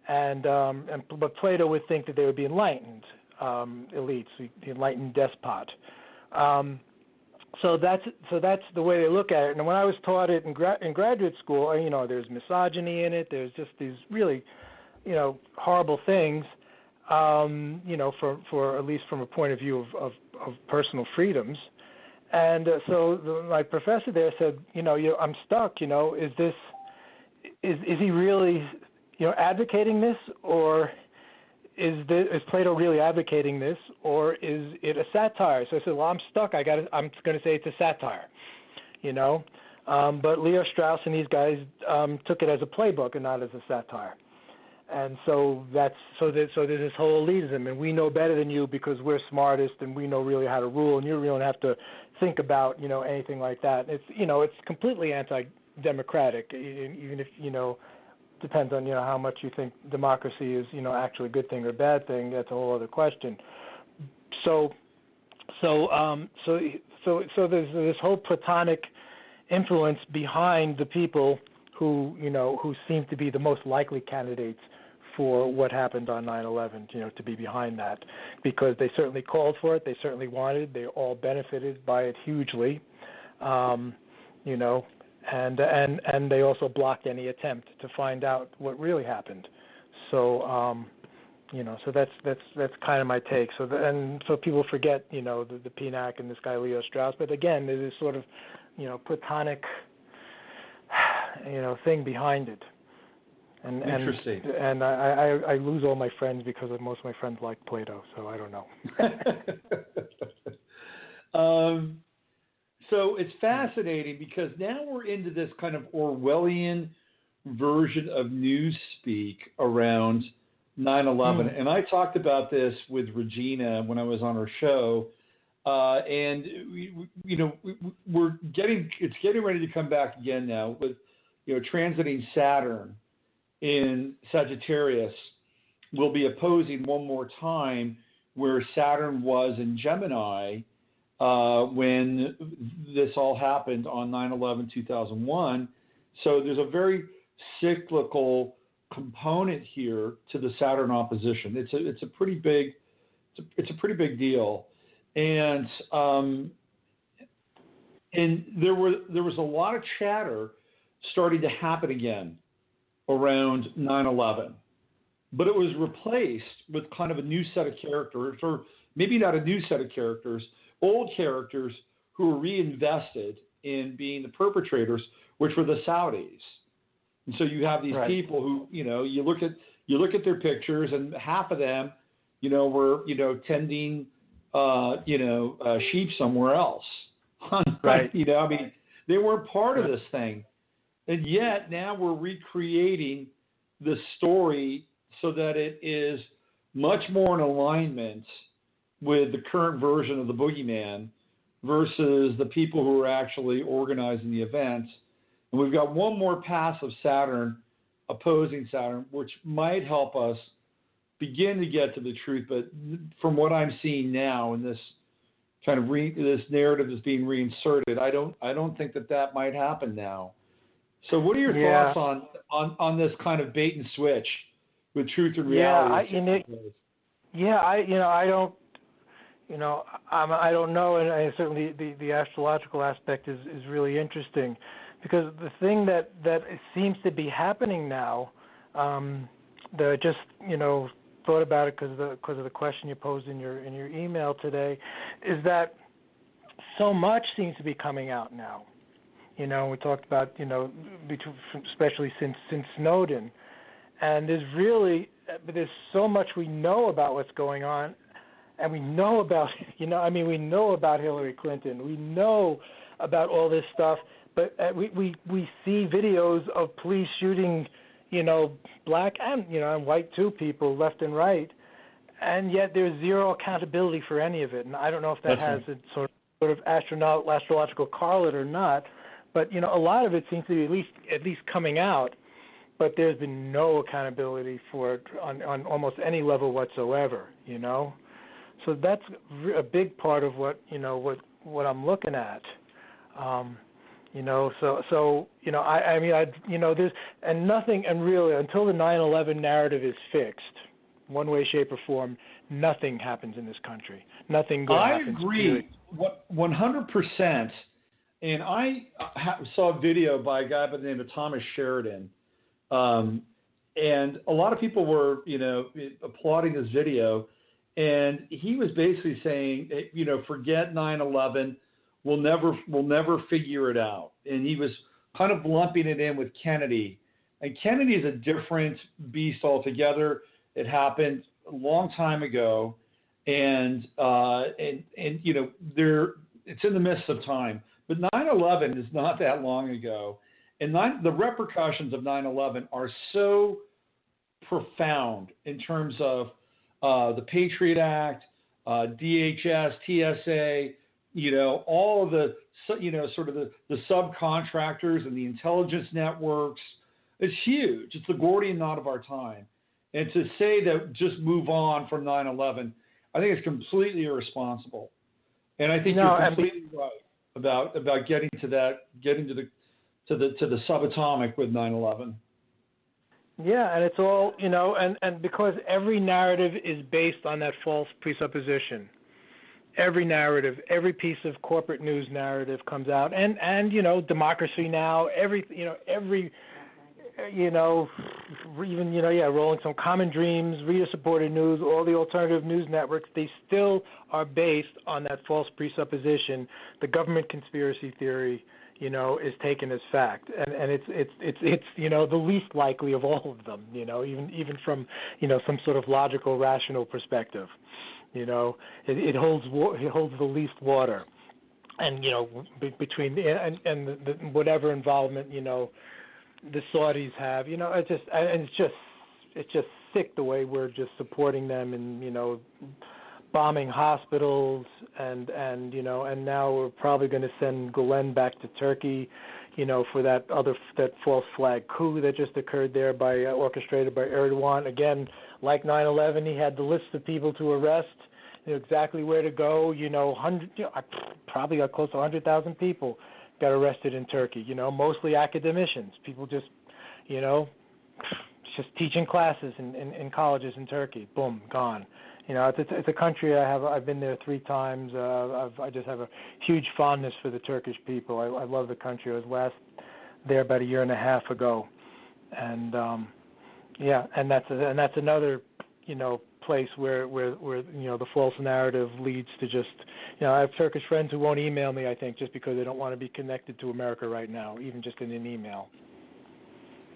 But Plato would think that they would be enlightened elites, the enlightened despot. So that's the way they look at it. And when I was taught it in graduate school, there's misogyny in it. There's just these really, horrible things. For at least from a point of view of personal freedoms. And so my professor there said, I'm stuck. Is he really advocating this, or is Plato really advocating this, or is it a satire? So I said, well, I'm stuck. I'm going to say it's a satire, But Leo Strauss and these guys took it as a playbook and not as a satire. And so there's this whole elitism, and we know better than you because we're smartest and we know really how to rule, and you really don't have to think about anything like that. It's completely anti-democratic, even if depends on how much you think democracy is actually a good thing or a bad thing. That's a whole other question. So there's this whole Platonic influence behind the people who seem to be the most likely candidates for what happened on 9/11, to be behind that, because they certainly called for it, they certainly wanted, they all benefited by it hugely, and they also blocked any attempt to find out what really happened. So so that's kind of my take. So people forget, the PNAC and this guy Leo Strauss, but again, there's this sort of, Platonic, thing behind it. Interesting. And I lose all my friends because most of my friends like Plato, so I don't know. So it's fascinating because now we're into this kind of Orwellian version of newspeak around 9/11, and I talked about this with Regina when I was on her show, and it's getting ready to come back again now with transiting Saturn in Sagittarius will be opposing one more time where Saturn was in Gemini when this all happened on 9/11/2001. So there's a very cyclical component here to the Saturn opposition. It's a pretty big deal, and there was a lot of chatter starting to happen again around 9/11, but it was replaced with kind of a new set of characters, or maybe not a new set of characters, old characters who were reinvested in being the perpetrators, which were the Saudis. And so you have these people who, you look at their pictures, and half of them, were, tending, sheep somewhere else. Right. They weren't part of this thing. And yet now we're recreating the story so that it is much more in alignment with the current version of the boogeyman versus the people who are actually organizing the events. And we've got one more pass of Saturn opposing Saturn, which might help us begin to get to the truth. But from what I'm seeing now in this kind of this narrative is being reinserted, I don't think that might happen now. So what are your thoughts on this kind of bait and switch with truth and reality? I don't know, and certainly the astrological aspect is really interesting, because the thing that seems to be happening now, that I just thought about it because of the question you posed in your email today, is that so much seems to be coming out now. We talked about, especially since Snowden, And there's so much we know about what's going on, and we know about, we know about Hillary Clinton. We know about all this stuff, but we see videos of police shooting, black and white too, people left and right, and yet there's zero accountability for any of it. And I don't know if that has a sort of astrological correlate or not, but a lot of it seems to be at least coming out. But there's been no accountability for it on almost any level whatsoever, So that's a big part of what I'm looking at, there's nothing, and really until the 9/11 narrative is fixed, one way, shape, or form, nothing happens in this country. Nothing good happens. I agree, 100%. And I saw a video by a guy by the name of Thomas Sheridan. And a lot of people were, applauding this video, and he was basically saying, forget 9/11, we'll never figure it out. And he was kind of lumping it in with Kennedy, and Kennedy is a different beast altogether. It happened a long time ago, and it's in the midst of time. But 9/11 is not that long ago. And the repercussions of 9/11 are so profound in terms of the Patriot Act, DHS, TSA, all of the, sort of the subcontractors and the intelligence networks. It's huge. It's the Gordian knot of our time. And to say that just move on from 9/11, I think it's completely irresponsible. And I think you're completely right about getting to the subatomic with 9/11. Yeah, and it's all, and because every narrative is based on that false presupposition. Every narrative, every piece of corporate news narrative comes out, and Democracy Now, Rolling Stone, Common Dreams, reader-supported news, all the alternative news networks, they still are based on that false presupposition. The government conspiracy theory, is taken as fact, and it's the least likely of all of them, even from some sort of logical, rational perspective, it holds the least water, and between the whatever involvement the Saudis have, it's just sick the way we're just supporting them and bombing hospitals and now we're probably going to send Gulen back to Turkey, for that false flag coup that just occurred there orchestrated by Erdogan. Again, like 9/11, he had the list of people to arrest, exactly where to go. Probably got close to 100,000 people got arrested in Turkey. Mostly academicians, people just teaching classes in colleges in Turkey. Boom, gone. It's a country I've been there 3 times. I just have a huge fondness for the Turkish people. I love the country. I was last there about 1.5 years ago, and and that's another place where the false narrative leads to just I have Turkish friends who won't email me, I think, just because they don't want to be connected to America right now, even just in an email.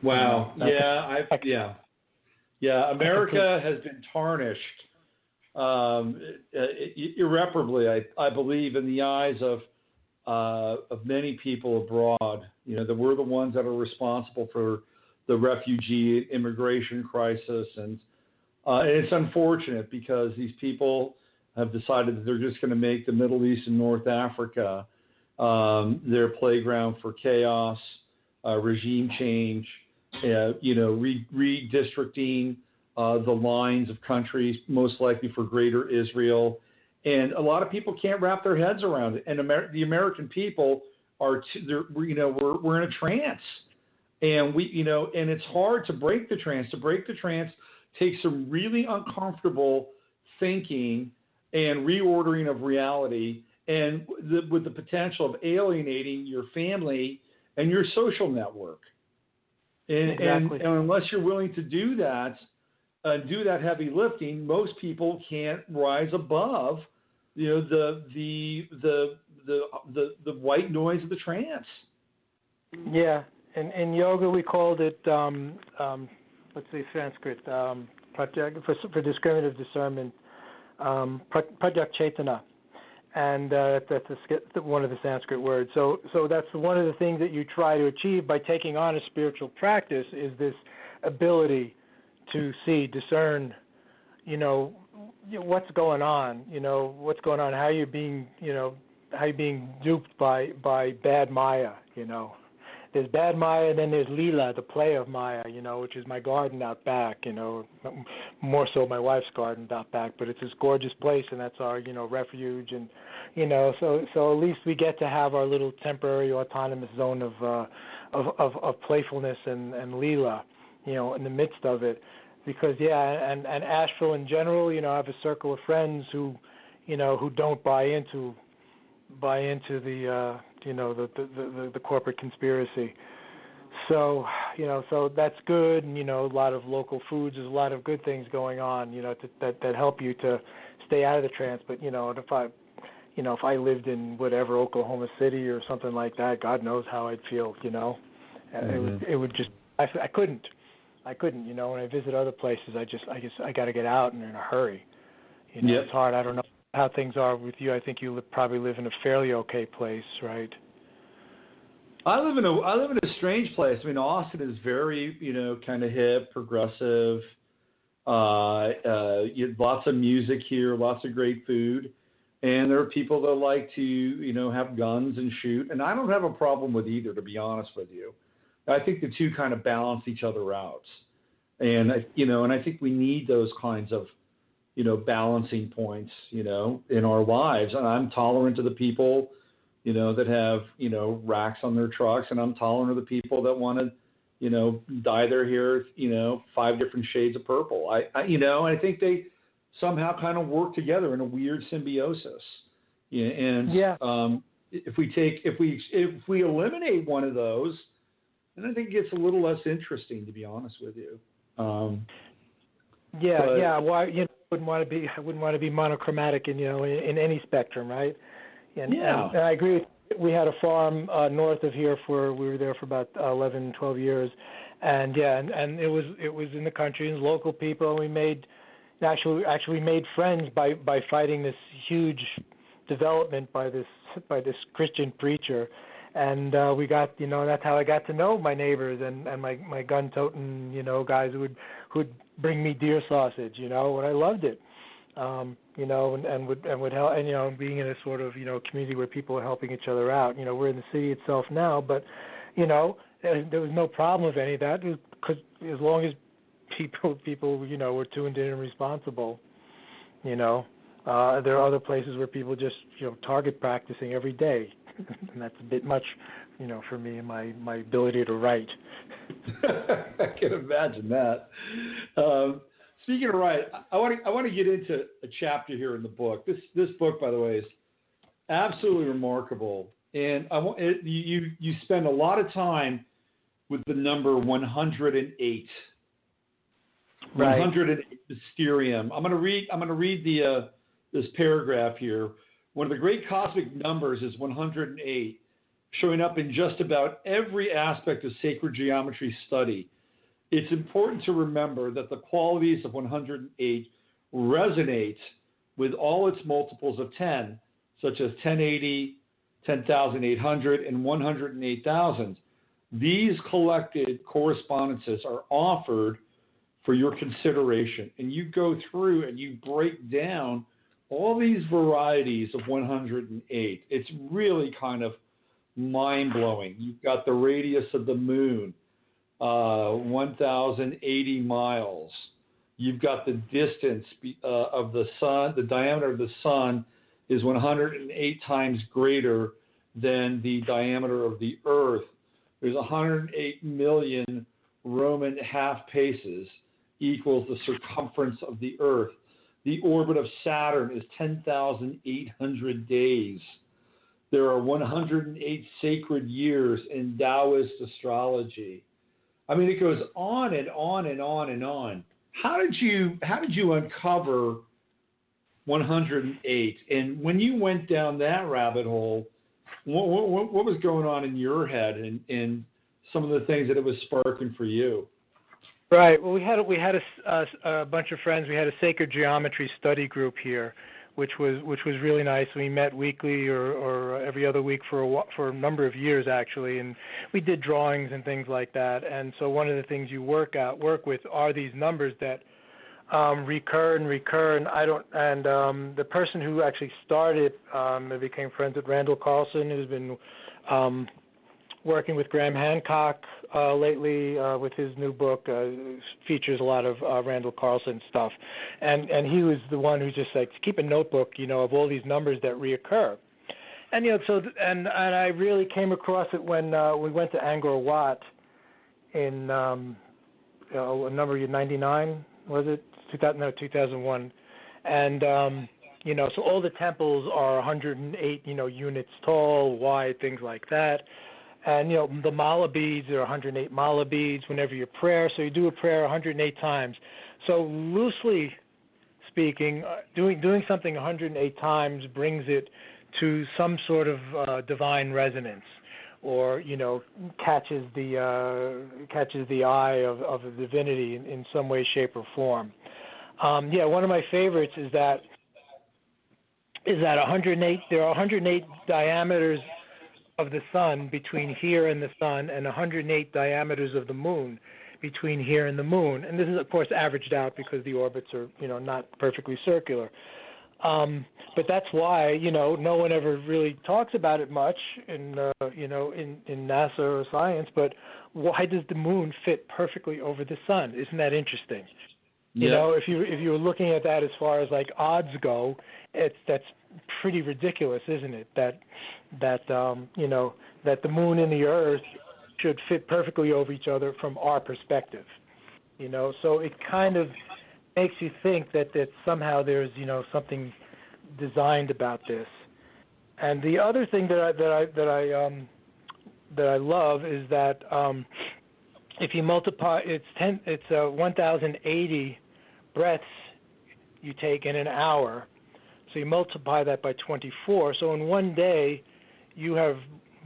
Wow. America has been tarnished irreparably, I believe, in the eyes of many people abroad. That we're the ones that are responsible for the refugee immigration crisis, and it's unfortunate because these people have decided that they're just going to make the Middle East and North Africa their playground for chaos, regime change, redistricting the lines of countries, most likely for Greater Israel. And a lot of people can't wrap their heads around it. And the American people we're in a trance. And and it's hard to break the trance. To break the trance takes some really uncomfortable thinking and reordering of reality, and with the potential of alienating your family and your social network. And unless you're willing to do that heavy lifting, most people can't rise above, the white noise of the trance. Yeah, in yoga we called it let's see, Sanskrit, for discriminative discernment, Pradyak Chetana. And that's one of the Sanskrit words. So that's one of the things that you try to achieve by taking on a spiritual practice is this ability to see, discern, what's going on, how you're being, how you're being duped by bad Maya, There's bad Maya, and then there's Leela, the play of Maya, which is my garden out back, more so my wife's garden out back, but it's this gorgeous place, and that's our, refuge, and, so at least we get to have our little temporary autonomous zone of playfulness and Leela, in the midst of it, because, and astral in general, I have a circle of friends who don't buy into the the corporate conspiracy. So, so that's good, and, a lot of local foods, there's a lot of good things going on, that help you to stay out of the trance. But, if I lived in whatever, Oklahoma City or something like that, God knows how I'd feel, It would just, I couldn't, when I visit other places, I got to get out and in a hurry. It's hard. I don't know how things are with you. I think you probably live in a fairly okay place, right? I live in a strange place. I mean, Austin is very, kind of hip, progressive. Lots of music here, lots of great food, and there are people that like to, have guns and shoot. And I don't have a problem with either, to be honest with you. I think the two kind of balance each other out, and and I think we need those kinds of, balancing points, in our lives. And I'm tolerant to the people, that have, racks on their trucks, and I'm tolerant of the people that want to, dye their hair, 5 different shades of purple. I think they somehow kind of work together in a weird symbiosis. If we eliminate one of those, then I think it gets a little less interesting, to be honest with you. Why, I wouldn't want to be monochromatic in any spectrum, right? And I agree. We had a farm north of here we were there for about 11, 12 years, and it was in the country, and local people, and we made friends by fighting this huge development by this Christian preacher, and we got, that's how I got to know my neighbors and my gun-toting, guys who'd bring me deer sausage, and I loved it, and would help, and being in a sort of, community where people are helping each other out. We're in the city itself now, but, there was no problem with any of that, because as long as people, were tuned in and responsible, there are other places where people just, target practicing every day. And that's a bit much, for me and my ability to write. I can imagine that. Speaking of write, I want to get into a chapter here in the book. This book, by the way, is absolutely remarkable, and you spend a lot of time with the number 108. Right. 108 Mysterium. I'm going to read this paragraph here. One of the great cosmic numbers is 108, showing up in just about every aspect of sacred geometry study. It's important to remember that the qualities of 108 resonate with all its multiples of 10, such as 1080, 10,800, and 108,000. These collected correspondences are offered for your consideration, and you go through and you break down all these varieties of 108. It's really kind of mind-blowing. You've got the radius of the moon, 1,080 miles. You've got the distance of the sun. The diameter of the sun is 108 times greater than the diameter of the earth. There's 108 million Roman half paces equals the circumference of the earth. The orbit of Saturn is 10,800 days. There are 108 sacred years in Taoist astrology. I mean, it goes on and on and on and on. How did you uncover 108? And when you went down that rabbit hole, what was going on in your head and some of the things that it was sparking for you? Right. Well, we had a bunch of friends. We had a sacred geometry study group here, which was really nice. We met weekly or every other week for a number of years actually, and we did drawings and things like that. And so one of the things you work with are these numbers that recur and recur. And the person who actually started, I became friends with Randall Carlson, who's been working with Graham Hancock lately with his new book. Features a lot of Randall Carlson stuff, and he was the one who just like keep a notebook, of all these numbers that reoccur. And and I really came across it when we went to Angkor Wat in number 99, was it 2001, and so all the temples are 108 units tall, wide, things like that. And, the mala beads are 108 mala beads whenever you prayer. So you do a prayer 108 times. So loosely speaking, doing something 108 times brings it to some sort of divine resonance, or, catches the eye of the divinity in some way, shape, or form. One of my favorites is that 108. There are 108 diameters of the sun between here and the sun, and 108 diameters of the moon between here and the moon. And this is, of course, averaged out because the orbits are, not perfectly circular. But that's why, no one ever really talks about it much in NASA or science. But why does the moon fit perfectly over the sun? Isn't that interesting? Yeah. If you were looking at that as far as like odds go, that's pretty ridiculous, isn't it? That the moon and the Earth should fit perfectly over each other from our perspective. So it kind of makes you think that somehow there's something designed about this. And the other thing that I love is that if you multiply, it's 1,080 breaths you take in an hour. So you multiply that by 24. So in one day, you have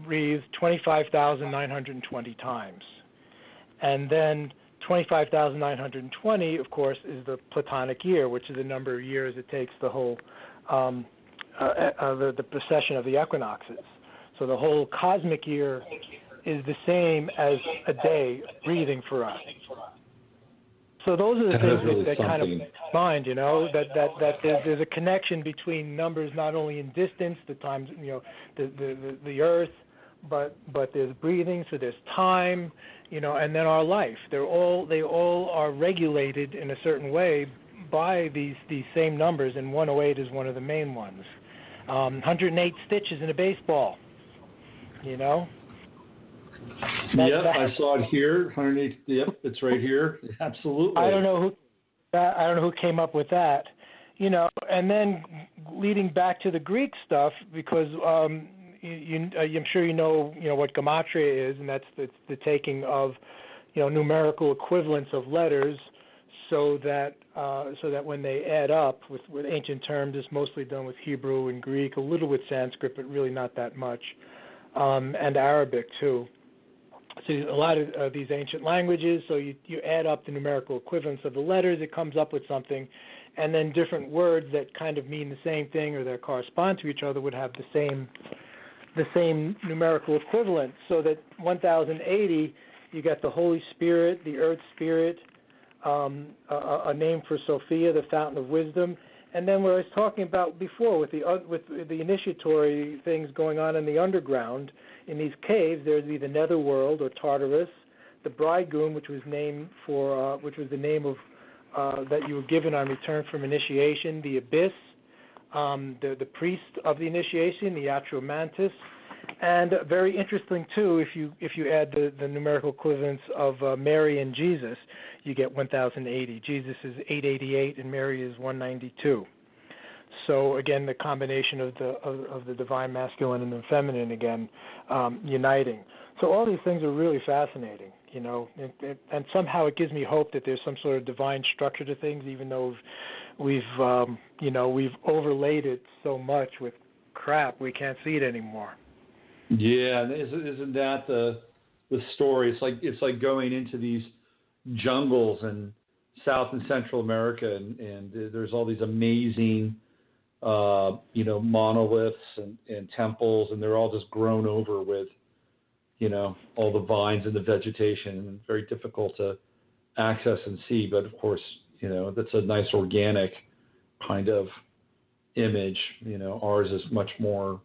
breathed 25,920 times. And then 25,920, of course, is the Platonic year, which is the number of years it takes the whole the precession of the equinoxes. So the whole cosmic year is the same as a day breathing for us. So those are the things that kind of mind, that there's a connection between numbers not only in distance, the times, the Earth, but there's breathing, so there's time, and then our life. They all are regulated in a certain way by these same numbers, and 108 is one of the main ones. 108 stitches in a baseball, I saw it here. 108. Yep, it's right here. Absolutely. I don't know who came up with that, And then leading back to the Greek stuff, because I'm sure what gematria is, and that's the taking of numerical equivalents of letters, so that when they add up with ancient terms, it's mostly done with Hebrew and Greek, a little with Sanskrit, but really not that much, and Arabic too. So a lot of these ancient languages, so you add up the numerical equivalents of the letters, it comes up with something, and then different words that kind of mean the same thing or that correspond to each other would have the same numerical equivalent. So that 1080, you got the Holy Spirit, the Earth Spirit, a name for Sophia, the fountain of wisdom, and then what I was talking about before with the initiatory things going on in the underground. In these caves, there'd be the netherworld or Tartarus, the bridegroom, which was the name of that you were given on return from initiation, the abyss, the priest of the initiation, the atromantis, and very interesting too. If you add the numerical equivalents of Mary and Jesus, you get 1,080. Jesus is 888, and Mary is 192. So again, the combination of the divine masculine and the feminine again uniting. So all these things are really fascinating, and somehow it gives me hope that there's some sort of divine structure to things, even though we've overlaid it so much with crap we can't see it anymore. Yeah, isn't that the story? It's like going into these jungles in South and Central America, and there's all these amazing, monoliths and temples, and they're all just grown over with, all the vines and the vegetation, and very difficult to access and see. But of course, that's a nice organic kind of image. Ours is much more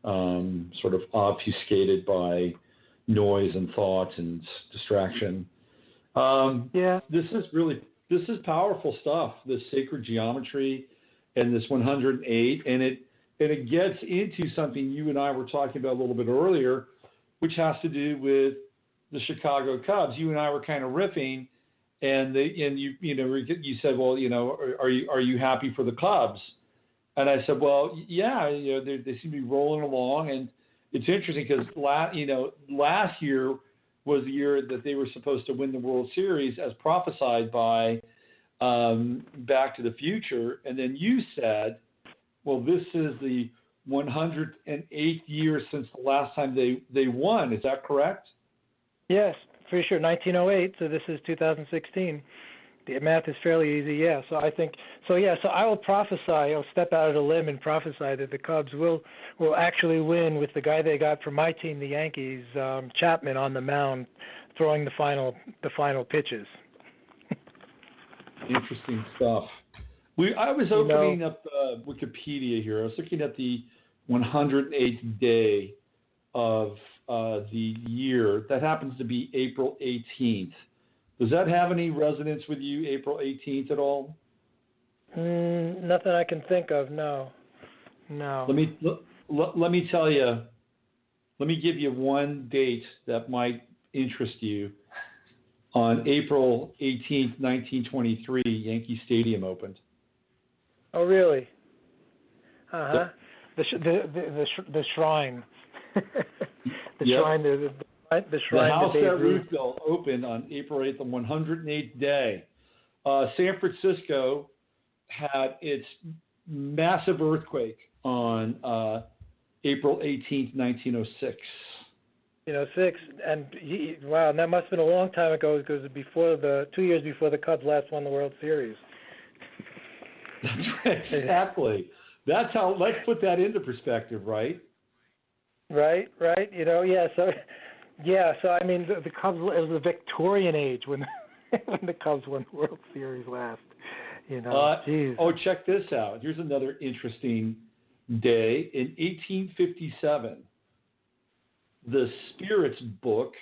sort of obfuscated by noise and thought and distraction. This is powerful stuff, this sacred geometry and this 108, and it gets into something you and I were talking about a little bit earlier, which has to do with the Chicago Cubs. You and I were kind of riffing, and you said, well, are you happy for the Cubs? And I said, well, yeah, they seem to be rolling along, and it's interesting because last year was the year that they were supposed to win the World Series as prophesied by Back to the Future, and then you said, well, this is the 108th year since the last time they won. Is that correct? Yes, for sure. 1908. So this is 2016. The math is fairly easy. Yeah. So I think so. Yeah. So I will prophesy. I'll step out of the limb and prophesy that the Cubs will actually win with the guy they got from my team, the Yankees, Chapman, on the mound, throwing the final pitches. Interesting stuff. I was opening up Wikipedia here. I was looking at the 108th day of the year. That happens to be April 18th. Does that have any resonance with you, April 18th, at all? Nothing I can think of. No. Let me tell you. Let me give you one date that might interest you. On April 18th, 1923, Yankee Stadium opened. Oh, really? Uh-huh. The shrine. Shrine. The shrine. The house that Ruth built opened on April 8th, the 108th day. San Francisco had its massive earthquake on April 18th, 1906. And wow, that must have been a long time ago because before 2 years before the Cubs last won the World Series. That's right, exactly. That's how. Let's put that into perspective, right? Right. So I mean, the Cubs. It was the Victorian age when the Cubs won the World Series last. Geez. Check this out. Here's another interesting day. In 1857, the Spirits book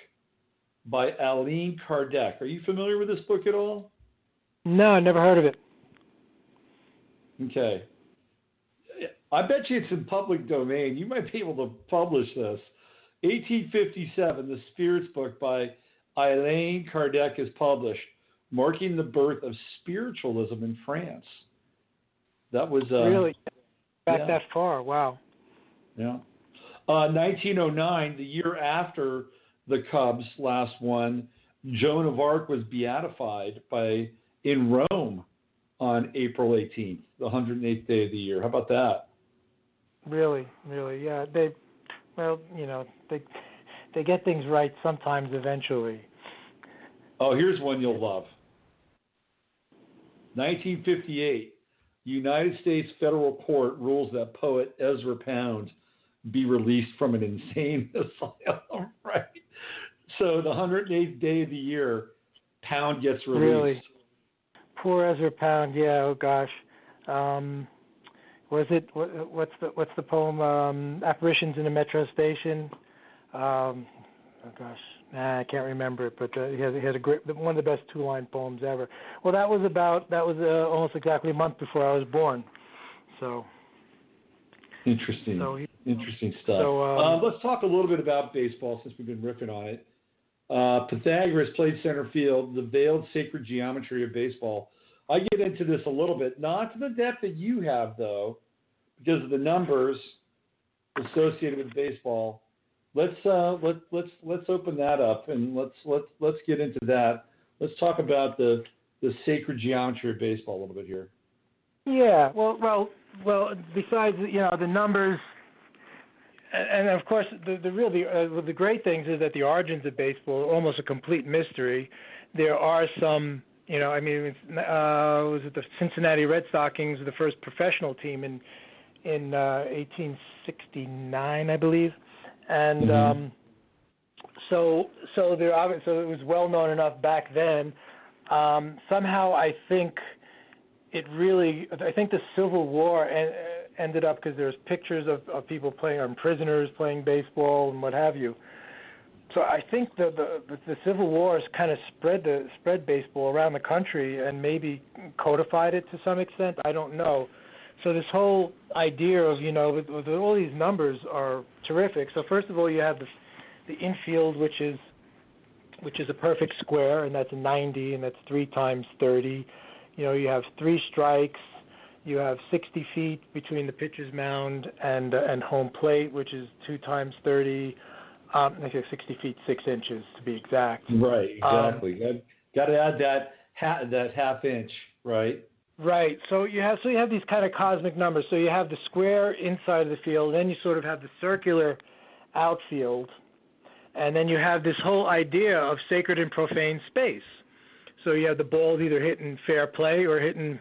by Allan Kardec. Are you familiar with this book at all? No, I never heard of it. Okay. I bet you it's in public domain. You might be able to publish this. 1857, the Spirits book by Allan Kardec is published, marking the birth of spiritualism in France. That was really back that far. Wow. Yeah. 1909, the year after the Cubs last won, Joan of Arc was beatified in Rome on April 18th, the 108th day of the year. How about that? Really, yeah. They get things right sometimes eventually. Oh, here's one you'll love. 1958, United States federal court rules that poet Ezra Pound be released from an insane asylum, right? So the 108th day of the year, Pound gets released. Really? Poor Ezra Pound, yeah, oh gosh. What's the poem, Apparitions in a Metro Station? I can't remember it, but he had a great, one of the best two-line poems ever. Well, that was almost exactly a month before I was born, so. Interesting. Interesting stuff. So, let's talk a little bit about baseball since we've been riffing on it. Pythagoras played center field, the veiled sacred geometry of baseball. I get into this a little bit, not to the depth that you have, though, because of the numbers associated with baseball. Let's open that up and let's get into that. Let's talk about the sacred geometry of baseball a little bit here. Yeah. Well. Besides, the numbers. And of course, the great things is that the origins of baseball are almost a complete mystery, there are some, I mean, was it the Cincinnati Red Stockings, the first professional team in 1869, I believe, and so it was well known enough back then. Somehow I think the Civil War ended up, because there's pictures of people prisoners playing baseball and what have you. So I think the Civil War has kind of spread baseball around the country and maybe codified it to some extent. I don't know. So this whole idea of, with all these numbers are terrific. So first of all, you have the infield, which is a perfect square, and that's 90, and that's 3 times 30. You have 3 strikes. You have 60 feet between the pitcher's mound and home plate, which is 2 times 30. I think 60 feet 6 inches to be exact. Right, exactly. Got to add that half inch, right? Right. So you have these kind of cosmic numbers. So you have the square inside of the field, then you sort of have the circular outfield, and then you have this whole idea of sacred and profane space. So you have the balls either hit in fair play or hit in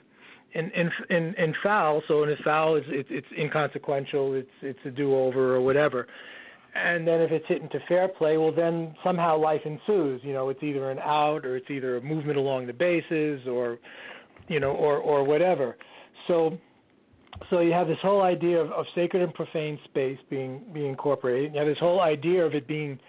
foul. So in a foul, it's inconsequential. It's a do-over or whatever. And then if it's hit into fair play, well, then somehow life ensues. It's either an out, or it's either a movement along the bases, or whatever. So you have this whole idea of sacred and profane space being incorporated. You have this whole idea of it being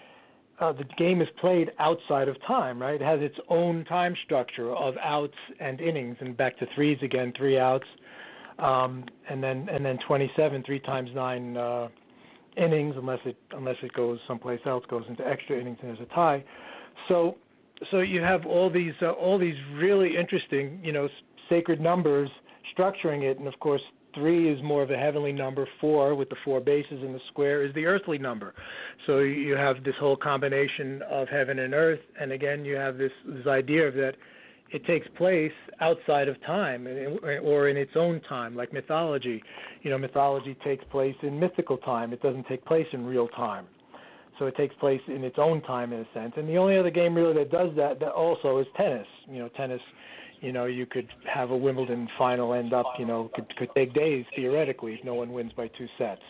the game is played outside of time, right? It has its own time structure of outs and innings, and back to threes again, 3 outs, and then 27, 3 times 9 innings, unless it goes someplace else, goes into extra innings and there's a tie. So you have all these really interesting, sacred numbers structuring it, and of course 3 is more of a heavenly number. 4, with the 4 bases in the square, is the earthly number. So you have this whole combination of heaven and earth, and again you have this idea of that it takes place outside of time or in its own time, like mythology. Mythology takes place in mythical time. It doesn't take place in real time. So it takes place in its own time, in a sense. And the only other game really that does that also is tennis. Tennis, you could have a Wimbledon final end up, could take days theoretically if no one wins by 2 sets.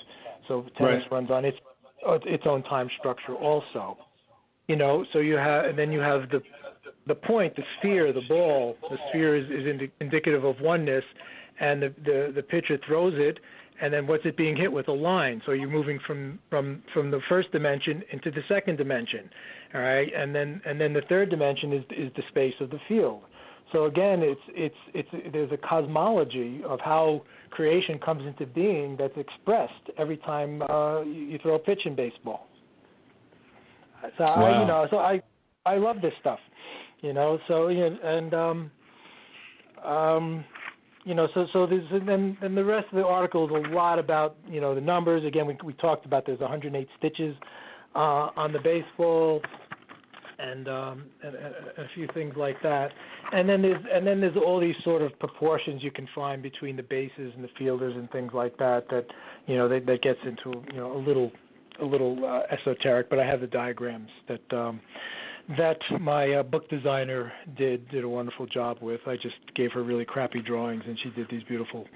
So tennis runs on its own time structure also. So you have, and then you have the point, the sphere, the ball. The sphere is indicative of oneness, and the pitcher throws it, and then what's it being hit with? A line. So you're moving from the first dimension into the second dimension, all right? And then the third dimension is the space of the field. So again, there's a cosmology of how creation comes into being that's expressed every time you throw a pitch in baseball. So wow. I love this stuff, So so there's, and the rest of the article is a lot about the numbers. Again, we talked about there's 108 stitches on the baseball, and a few things like that. And then there's all these sort of proportions you can find between the bases and the fielders and things like that that gets into a little esoteric. But I have the diagrams that my book designer did a wonderful job with. I just gave her really crappy drawings, and she did these beautiful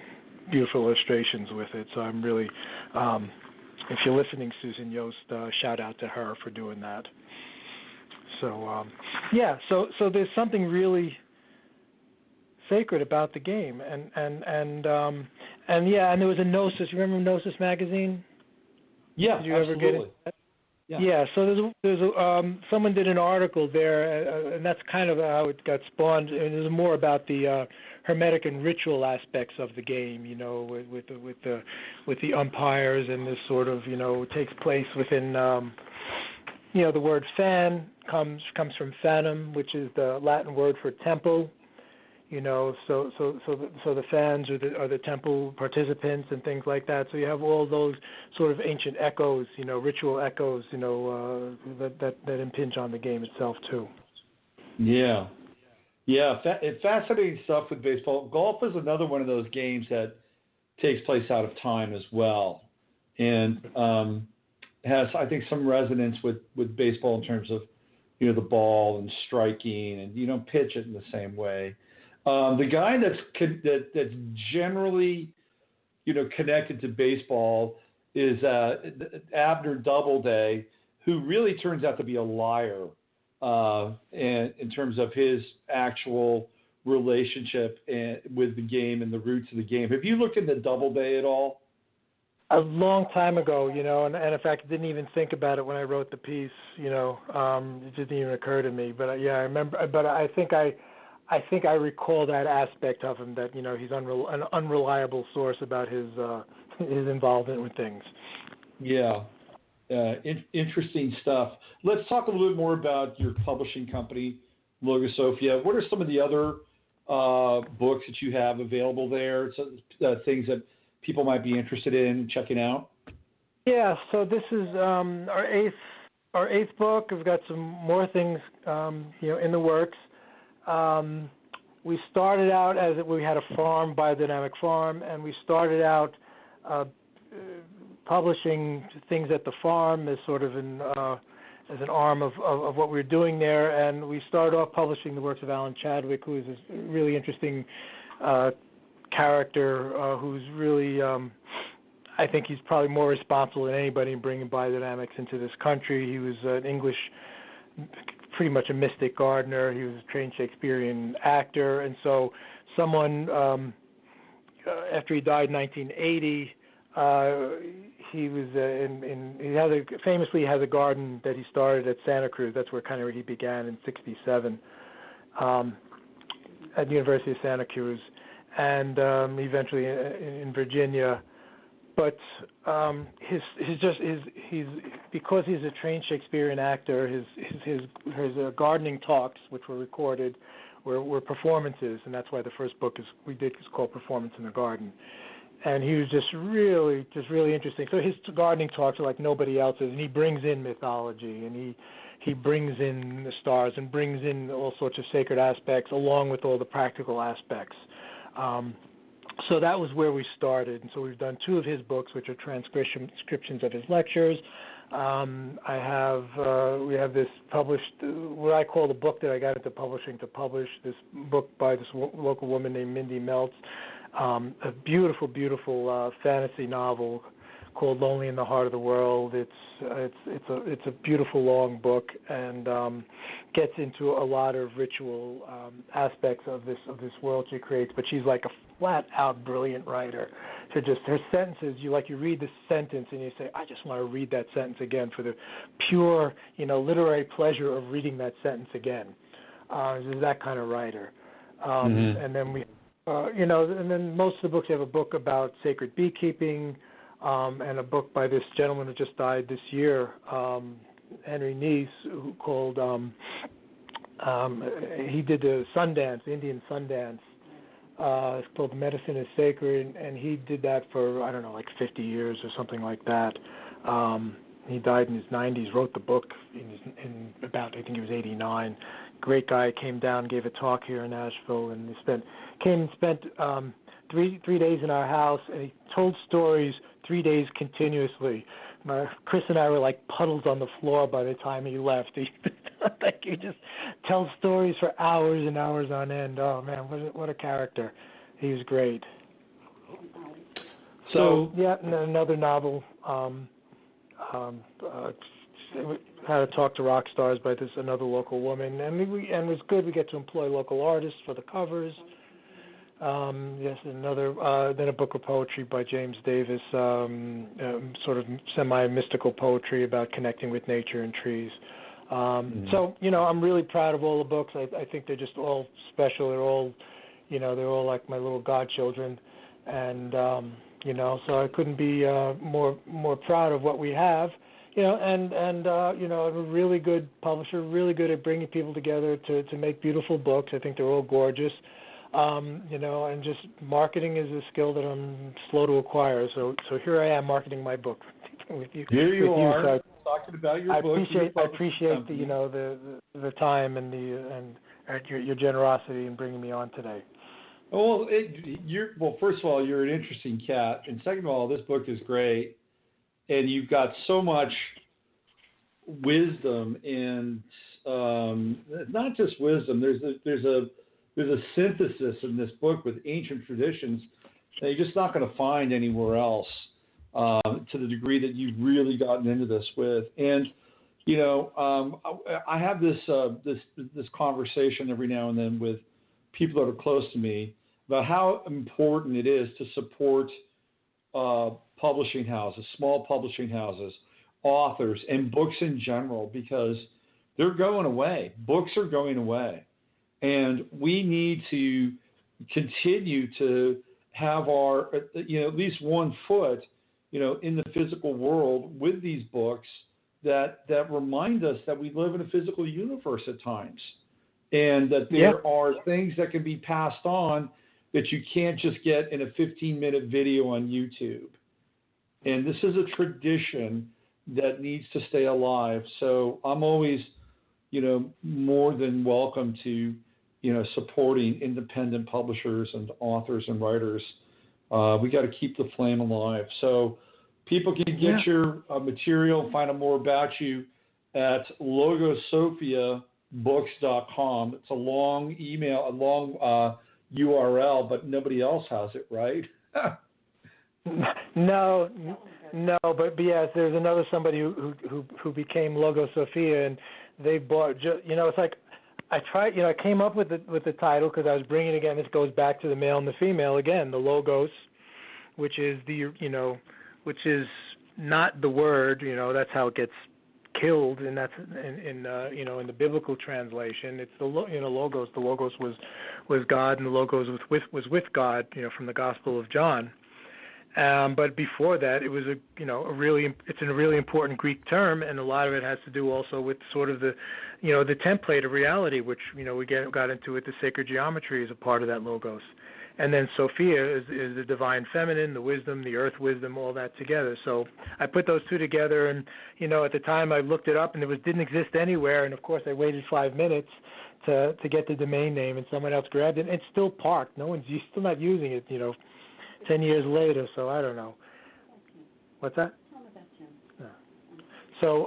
illustrations with it. So I'm really, if you're listening, Susan Yost, shout out to her for doing that. So so there's something really sacred about the game, and there was a Gnosis. You remember Gnosis magazine? Yeah, did you absolutely. ever get it? Yeah. So there's someone did an article there, and that's kind of how it got spawned. And it was more about the hermetic and ritual aspects of the game, with the umpires, and this sort of takes place within the word fan comes from fanum, which is the Latin word for temple. So the fans are the temple participants and things like that. So you have all those sort of ancient echoes, ritual echoes, that impinge on the game itself too. Yeah. Fascinating stuff with baseball. Golf is another one of those games that takes place out of time as well, and has, I think, some resonance with baseball in terms of, the ball and striking, and you don't pitch it in the same way. The guy that's generally, connected to baseball is Abner Doubleday, who really turns out to be a liar in terms of his actual relationship with the game and the roots of the game. Have you looked into Doubleday at all? A long time ago, and in fact, I didn't even think about it when I wrote the piece. It didn't even occur to me. But I remember. But I think I recall that aspect of him, that he's an unreliable source about his involvement with things. Yeah, interesting stuff. Let's talk a little bit more about your publishing company, Logosophia. What are some of the other books that you have available there? Things that people might be interested in checking out? Yeah, so this is our eighth book. We've got some more things in the works. We started out as we had a farm, biodynamic farm, and we started out publishing things at the farm as sort of as an arm of what we were doing there. And we started off publishing the works of Alan Chadwick, who is a really interesting character who's really, I think he's probably more responsible than anybody in bringing biodynamics into this country. He was an English, pretty much a mystic gardener. He was a trained Shakespearean actor, and so someone, after he died in 1980, he was famously has a garden that he started at Santa Cruz. That's where he began in '67 at the University of Santa Cruz, and eventually in Virginia. But because he's a trained Shakespearean actor, his gardening talks, which were recorded, were performances, and that's why the first book is called Performance in the Garden. And he was just really interesting. So his gardening talks are like nobody else's, and he brings in mythology, and he brings in the stars, and brings in all sorts of sacred aspects, along with all the practical aspects. So that was where we started, and so we've done two of his books, which are transcriptions of his lectures. We have this published, what I call the book that I got into publishing to publish, this book by this local woman named Mindy Meltz, a beautiful, beautiful fantasy novel called Lonely in the Heart of the World. It's a beautiful long book, and gets into a lot of ritual aspects of this world she creates. But she's like a flat out brilliant writer. So just her sentences, you read the sentence and you say, I just want to read that sentence again for the pure, literary pleasure of reading that sentence again. She's that kind of writer. And then we, and then most of the books have a book about sacred beekeeping. And a book by this gentleman who just died this year, Henry Neese, called, he did the Sundance, the Indian Sundance. It's called Medicine is Sacred, and he did that for, 50 years or something like that. He died in his 90s, wrote the book in about, I think he was 89. Great guy, came down, gave a talk here in Nashville, and he spent 3 days in our house, and he told stories 3 days continuously. Chris and I were like puddles on the floor by the time he left. He just tells stories for hours and hours on end. Oh man, what a character! He was great. So yeah, another novel. How to Talk to Rock Stars by another local woman, and it was good. We get to employ local artists for the covers. Yes, then a book of poetry by James Davis, sort of semi-mystical poetry about connecting with nature and trees. So, I'm really proud of all the books. I think they're just all special. They're all, they're all like my little godchildren. And, so I couldn't be more proud of what we have. And a really good publisher, really good at bringing people together to make beautiful books. I think they're all gorgeous. And just marketing is a skill that I'm slow to acquire. So here I am marketing my book with you. Here you are so talking about your book. I appreciate the time and your generosity in bringing me on today. Well, first of all, you're an interesting cat, and second of all, this book is great, and you've got so much wisdom and not just wisdom. There's a synthesis in this book with ancient traditions that you're just not going to find anywhere else to the degree that you've really gotten into this with. And I have this conversation every now and then with people that are close to me about how important it is to support publishing houses, small publishing houses, authors, and books in general, because they're going away. Books are going away. And we need to continue to have our, at least 1 foot, in the physical world with these books that remind us that we live in a physical universe at times, and that there are things that can be passed on that you can't just get in a 15-minute video on YouTube. And this is a tradition that needs to stay alive. So I'm always, more than welcome to, supporting independent publishers and authors and writers. We got to keep the flame alive. So people can get your material, find out more about you at logosophiabooks.com. It's a long email, a long URL, but nobody else has it, right? No, but yes, there's another somebody who became Logosophia, and they bought. It's like I tried. I came up with the title because I was bringing again. This goes back to the male and the female again. The logos, which is which is not the word. That's how it gets killed, and that's in the biblical translation. It's the logos. The logos was God, and the logos was with God. From the Gospel of John. But before that, it was it's a really important Greek term, and a lot of it has to do also with sort of the template of reality, which we got into with the sacred geometry as a part of that logos, and then Sophia is the divine feminine, the wisdom, the earth wisdom, all that together. So I put those two together, and at the time I looked it up, and it didn't exist anywhere, and of course I waited 5 minutes to get the domain name, and someone else grabbed it, and it's still parked. Still not using it. 10 years later, so I don't know. What's that? Yeah. So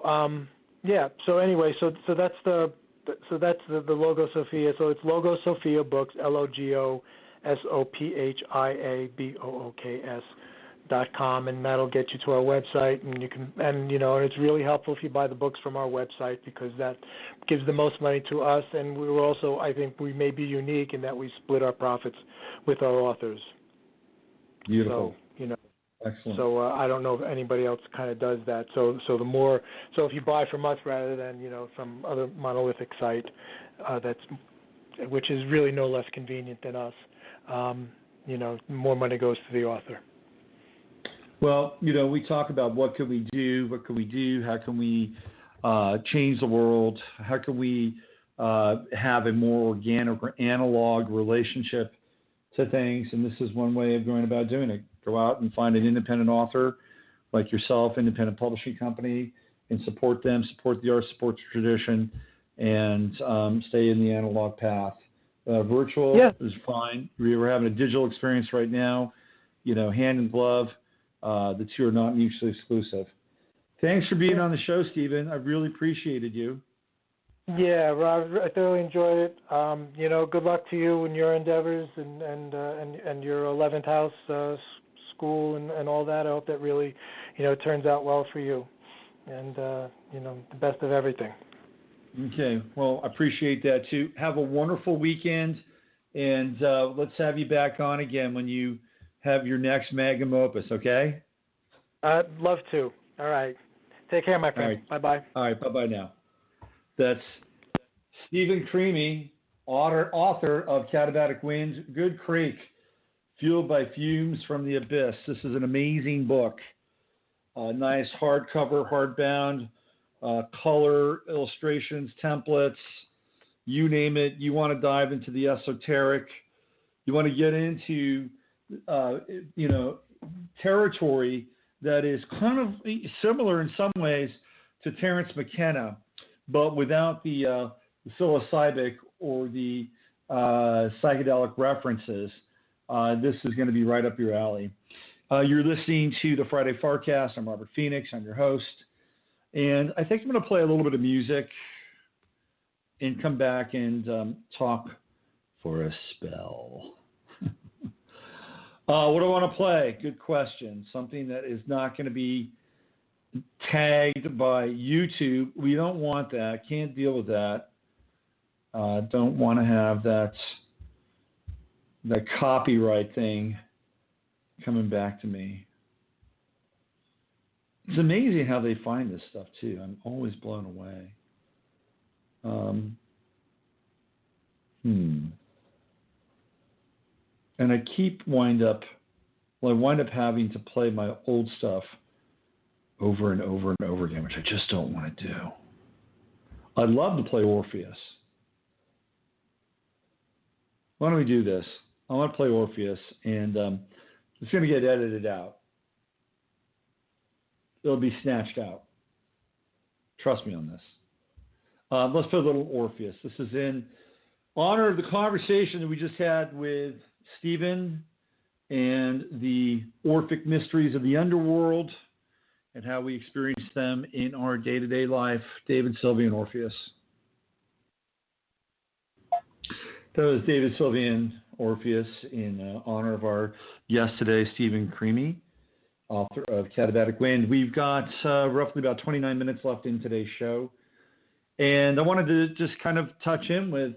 So anyway, so that's the Logosophia. So it's Logosophia Books, LOGOSOPHIABOOKS.com, and that'll get you to our website, and you can, and it's really helpful if you buy the books from our website, because that gives the most money to us, and we're also, I think we may be unique in that we split our profits with our authors. Beautiful. So, excellent. So I don't know if anybody else kind of does that. So if you buy from us rather than some other monolithic site, which is really no less convenient than us, more money goes to the author. Well, we talk about what can we do, how can we change the world, how can we have a more organic or analog relationship to things, and this is one way of going about doing it. Go out and find an independent author like yourself, independent publishing company, and support them, support the art, support the tradition, and stay in the analog path. Virtual is fine. We're having a digital experience right now, hand in glove. The two are not mutually exclusive. Thanks for being on the show, Stephen. I really appreciated you. Yeah, Rob, I thoroughly enjoyed it. Good luck to you in your endeavors and your 11th house school and all that. I hope that really, turns out well for you, and the best of everything. Okay. Well, I appreciate that too. Have a wonderful weekend, and let's have you back on again when you have your next magnum opus. Okay. I'd love to. All right. Take care, my friend. Right. Bye-bye. All right. Bye-bye now. That's Stephen Crimi, author of KATABATIC Wind, Good Creek, Fueled by Fumes from the Abyss. This is an amazing book. Nice hardcover, hardbound, color, illustrations, templates, you name it. You want to dive into the esoteric. You want to get into, territory that is kind of similar in some ways to Terence McKenna, but without the psilocybin or the psychedelic references. This is going to be right up your alley. You're listening to the Friday FARcast. I'm Robert Phoenix. I'm your host. And I think I'm going to play a little bit of music. and come back and talk for a spell. What do I want to play? Good question. Something that is not going to be tagged by YouTube. We don't want that. Can't deal with that. Don't want to have that copyright thing coming back to me. It's amazing how they find this stuff too. I'm always blown away. And I wind up having to play my old stuff over and over and over again, which I just don't want to do. I'd love to play Orpheus. Why don't we do this? I want to play Orpheus, and it's going to get edited out. It'll be snatched out. Trust me on this. Let's play a little Orpheus. This is in honor of the conversation that we just had with Stephen and the Orphic mysteries of the underworld and how we experience them in our day-to-day life. David, Sylvie, and Orpheus. That was David, Sylvie, and Orpheus in honor of our guest today, Stephen Crimi, author of KATABATIC WIND. We've got roughly about 29 minutes left in today's show. And I wanted to just kind of touch in with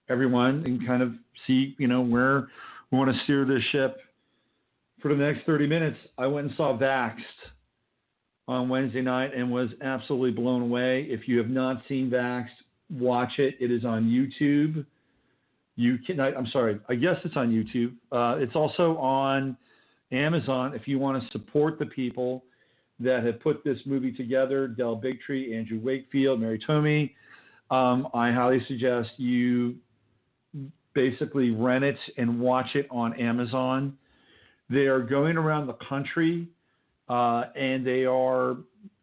everyone and kind of see, where we want to steer this ship for the next 30 minutes. I went and saw Vaxxed on Wednesday night and was absolutely blown away. If you have not seen Vaxxed, watch it. It is on YouTube. I guess it's on YouTube. It's also on Amazon if you want to support the people that have put this movie together, Del Bigtree, Andrew Wakefield, Mary Tomei. I highly suggest you basically rent it and watch it on Amazon. They are going around the country and they are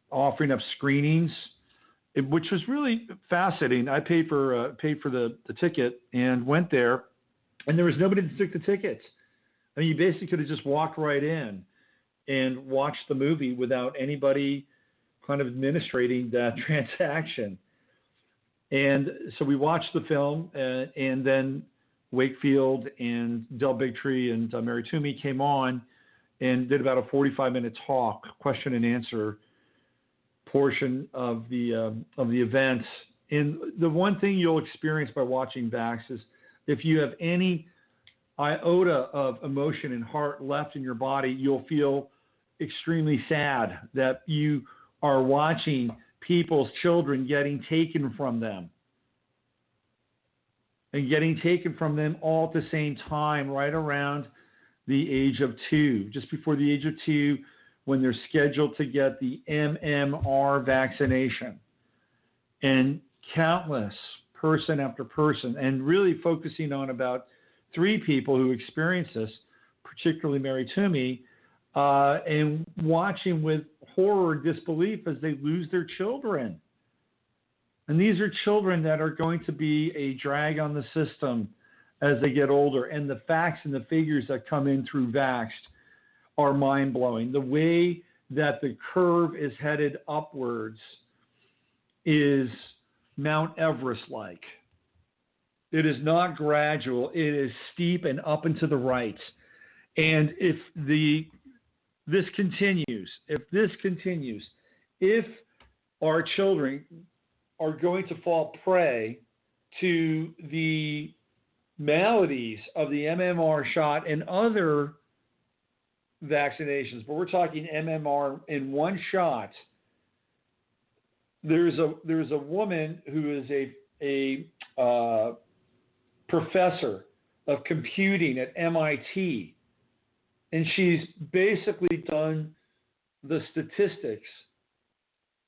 offering up screenings, which was really fascinating. I paid for the ticket and went there, and there was nobody to stick the tickets. I mean, you basically could have just walked right in and watched the movie without anybody kind of administrating that transaction. And so we watched the film, and then Wakefield and Del Bigtree and Mary Tomei came on and did about a 45-minute talk, question and answer portion of the events. And the one thing you'll experience by watching Vaxxed is if you have any iota of emotion and heart left in your body, you'll feel extremely sad that you are watching people's children getting taken from them. And getting taken from them all at the same time, right around the age of 2, just before the age of 2, when they're scheduled to get the MMR vaccination. And countless, person after person, and really focusing on about 3 people who experienced this, particularly Mary Tomei, and watching with horror and disbelief as they lose their children. And these are children that are going to be a drag on the system as they get older. And the facts and the figures that come in through Vaxxed are mind-blowing. The way that the curve is headed upwards is Mount Everest-like. It is not gradual. It is steep and up and to the right. And if this continues, if our children are going to fall prey to the maladies of the MMR shot and other vaccinations, but we're talking MMR in one shot. There's a woman who is a professor of computing at MIT, and she's basically done the statistics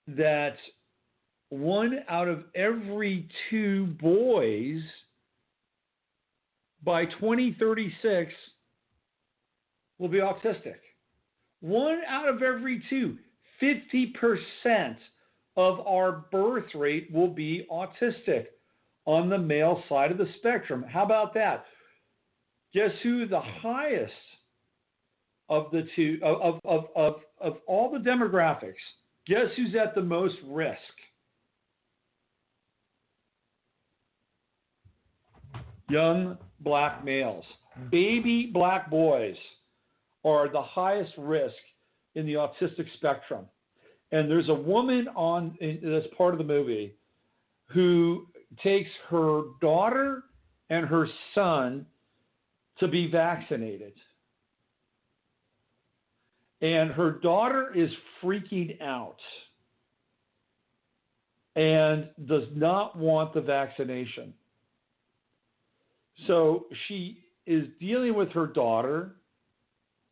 that 1 out of every 2 boys by 2036 will be autistic. 1 out of every 2, 50% of our birth rate will be autistic on the male side of the spectrum. How about that? Guess who the highest of the two, of all the demographics, guess who's at the most risk? young black males. Baby black boys are the highest risk in the autistic spectrum. And there's a woman that's part of the movie who takes her daughter and her son to be vaccinated. And her daughter is freaking out and does not want the vaccination. So she is dealing with her daughter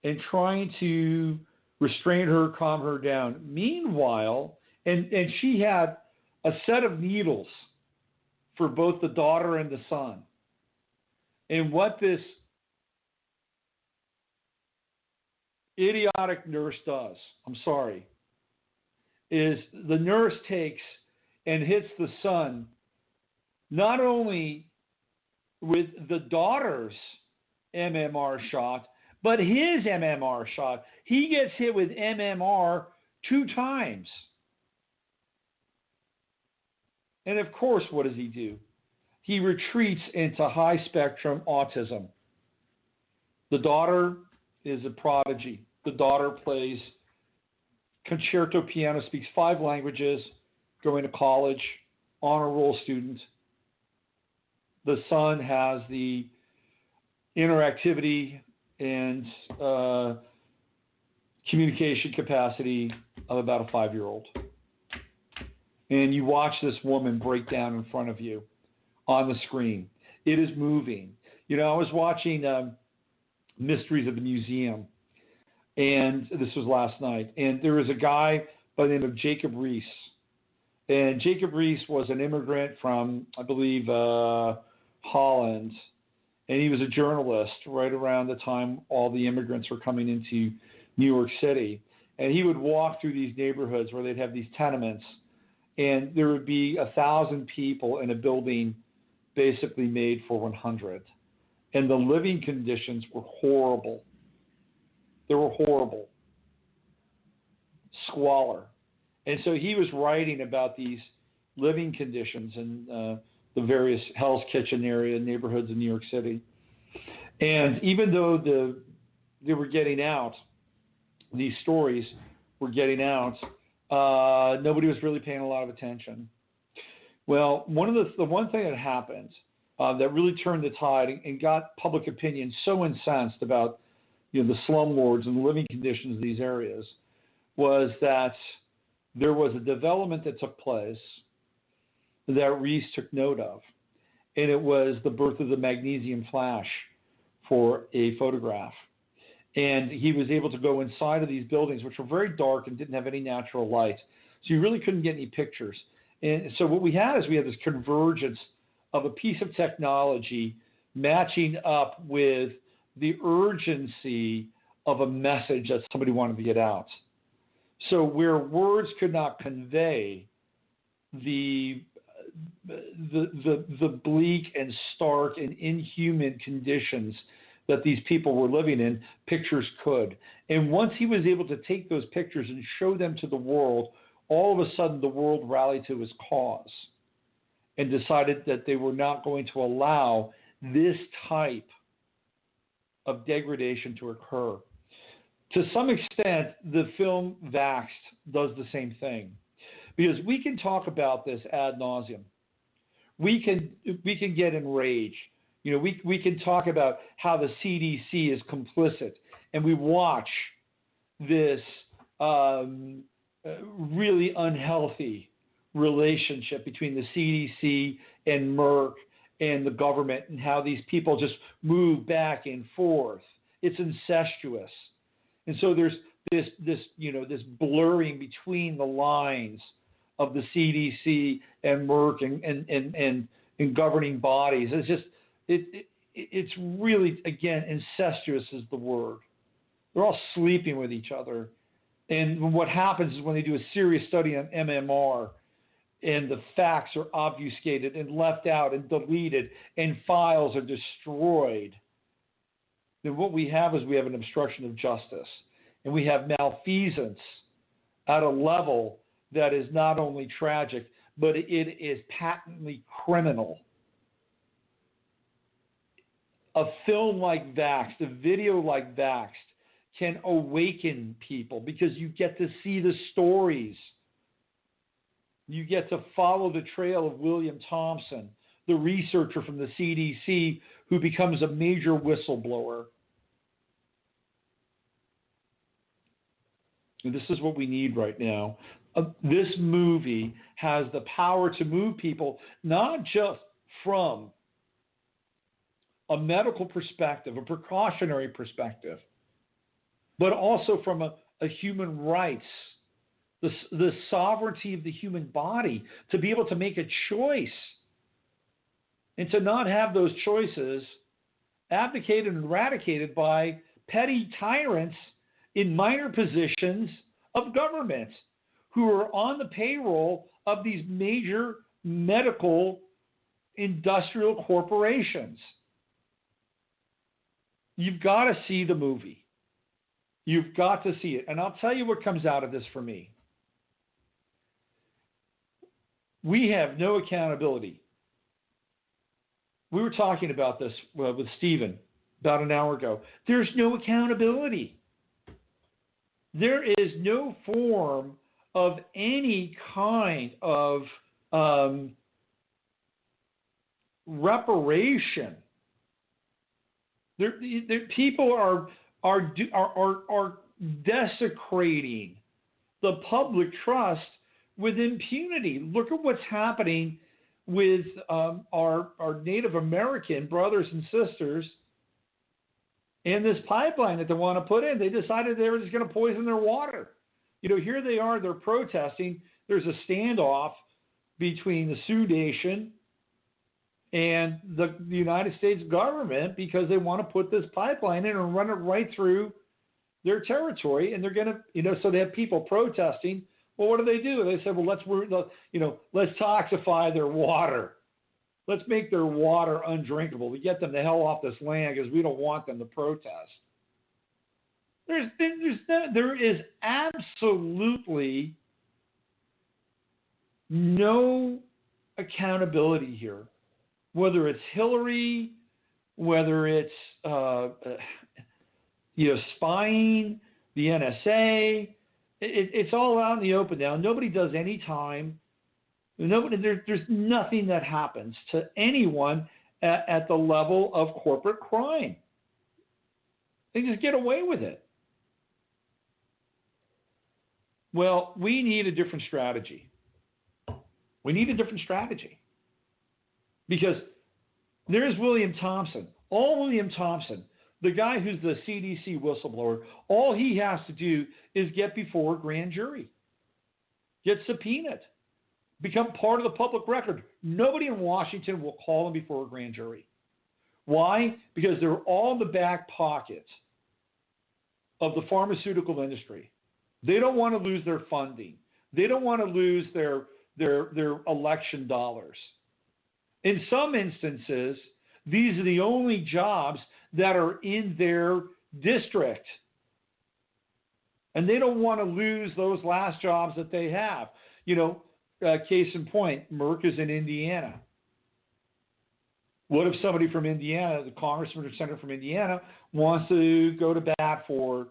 and trying to restrain her, calm her down. Meanwhile, and she had a set of needles for both the daughter and the son. And what this idiotic nurse does, I'm sorry, is the nurse takes and hits the son not only with the daughter's MMR shot, but his MMR shot. He gets hit with MMR 2 times. And of course, what does he do? He retreats into high spectrum autism. The daughter is a prodigy. The daughter plays concerto piano, speaks 5 languages, going to college, honor roll student. The son has the interactivity and communication capacity of about a 5-year-old. And you watch this woman break down in front of you on the screen. It is moving. You know, I was watching Mysteries of the Museum, and this was last night, and there was a guy by the name of Jacob Riis. And Jacob Riis was an immigrant from, I believe, Holland, and he was a journalist right around the time all the immigrants were coming into New York City. And he would walk through these neighborhoods where they'd have these tenements, and there would be 1,000 people in a building basically made for 100. And the living conditions were horrible. They were horrible. Squalor. And so he was writing about these living conditions in the various Hell's Kitchen area neighborhoods in New York City. And even though they were getting out, these stories were getting out, nobody was really paying a lot of attention. Well, the one thing that happened that really turned the tide and got public opinion so incensed about the slumlords and the living conditions of these areas was that there was a development that took place that Riis took note of, and it was the birth of the magnesium flash for a photograph. And he was able to go inside of these buildings, which were very dark and didn't have any natural light. So you really couldn't get any pictures. And so what we had is this convergence of a piece of technology matching up with the urgency of a message that somebody wanted to get out. So where words could not convey the bleak and stark and inhuman conditions that these people were living in, pictures could. And once he was able to take those pictures and show them to the world, all of a sudden the world rallied to his cause and decided that they were not going to allow this type of degradation to occur. To some extent, the film Vaxxed does the same thing, because we can talk about this ad nauseum. We can get enraged. We can talk about how the CDC is complicit, and we watch this really unhealthy relationship between the CDC and Merck and the government, and how these people just move back and forth. It's incestuous. And so there's this blurring between the lines of the CDC and Merck and governing bodies. It's just it's really, again, incestuous is the word. They're all sleeping with each other. And what happens is when they do a serious study on MMR and the facts are obfuscated and left out and deleted and files are destroyed, then what we have is an obstruction of justice. And we have malfeasance at a level that is not only tragic, but it is patently criminal. a film like Vaxxed, a video like Vaxxed can awaken people because you get to see the stories. You get to follow the trail of William Thompson, the researcher from the CDC who becomes a major whistleblower. And this is what we need right now. This movie has the power to move people, not just from a medical perspective, a precautionary perspective, but also from a human rights, the sovereignty of the human body, to be able to make a choice and to not have those choices abdicated and eradicated by petty tyrants in minor positions of government who are on the payroll of these major medical industrial corporations. You've got to see the movie. You've got to see it. And I'll tell you what comes out of this for me. We have no accountability. We were talking about this with Stephen about an hour ago. There's no accountability. There is no form of any kind of reparation. People are desecrating the public trust with impunity. Look at what's happening with our Native American brothers and sisters and this pipeline that they want to put in. They decided they were just going to poison their water. You know, here they are, they're protesting. There's a standoff between the Sioux Nation and the United States government because they want to put this pipeline in and run it right through their territory. And they're going to, so they have people protesting. Well, what do? They said, well, let's toxify their water. Let's make their water undrinkable to get them the hell off this land because we don't want them to protest. There is absolutely no accountability here, whether it's Hillary, whether it's spying, the NSA. It's all out in the open now. Nobody does any time. There's nothing that happens to anyone at the level of corporate crime. They just get away with it. Well, we need a different strategy. We need a different strategy. Because there's William Thompson. All William Thompson, the guy who's the CDC whistleblower, all he has to do is get before a grand jury, get subpoenaed, become part of the public record. Nobody in Washington will call him before a grand jury. Why? Because they're all in the back pockets of the pharmaceutical industry. They don't want to lose their funding. They don't want to lose their election dollars. In some instances, these are the only jobs that are in their district. And they don't want to lose those last jobs that they have. Case in point, Merck is in Indiana. What if somebody from Indiana, the congressman or senator from Indiana, wants to go to bat for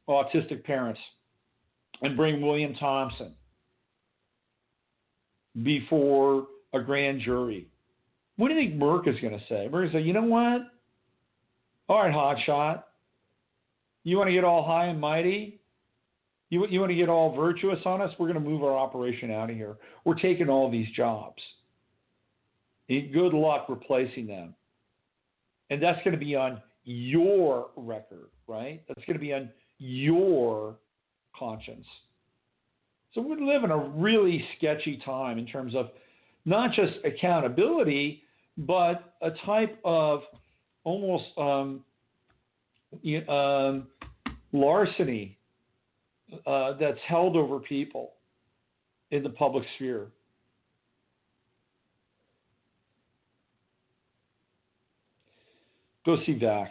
autistic parents and bring William Thompson before a grand jury? What do you think Merck is going to say? Merck is going to say, you know what? All right, hotshot. You want to get all high and mighty? You want to get all virtuous on us? We're going to move our operation out of here. We're taking all these jobs. Good luck replacing them. And that's going to be on your record, right? That's going to be on your conscience. So we live in a really sketchy time in terms of not just accountability, but a type of almost larceny that's held over people in the public sphere. Go see Vaxxed.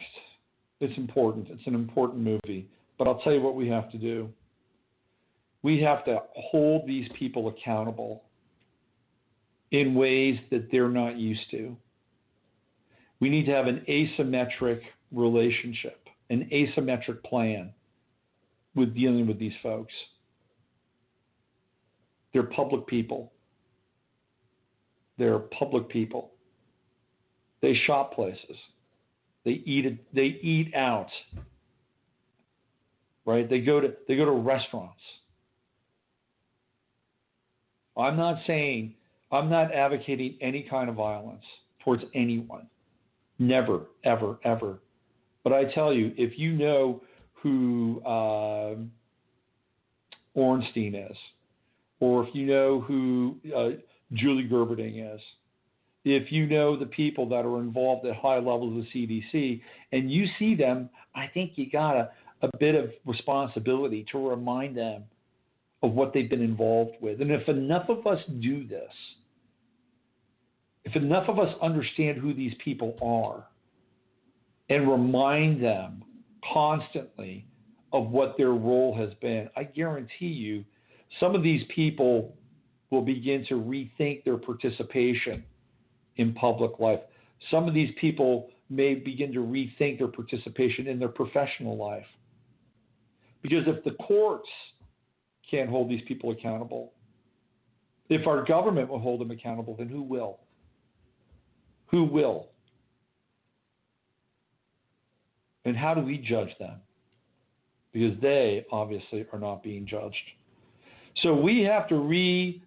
It's important. It's an important movie. But I'll tell you what we have to do. We have to hold these people accountable in ways that they're not used to. We need to have an asymmetric relationship, an asymmetric plan with dealing with these folks. They're public people. They're public people. They shop places. They eat out. Right? They go to restaurants. I'm not advocating any kind of violence towards anyone. Never, ever, ever. But I tell you, if you know who Ornstein is, or if you know who Julie Gerberding is, if you know the people that are involved at high levels of CDC, and you see them, I think you got a bit of responsibility to remind them of what they've been involved with. And if enough of us do this, if enough of us understand who these people are and remind them constantly of what their role has been, I guarantee you some of these people will begin to rethink their participation in public life. Some of these people may begin to rethink their participation in their professional life. Because if the courts can't hold these people accountable, if our government will hold them accountable, then who will? Who will? And how do we judge them? Because they obviously are not being judged. So we have to reframe.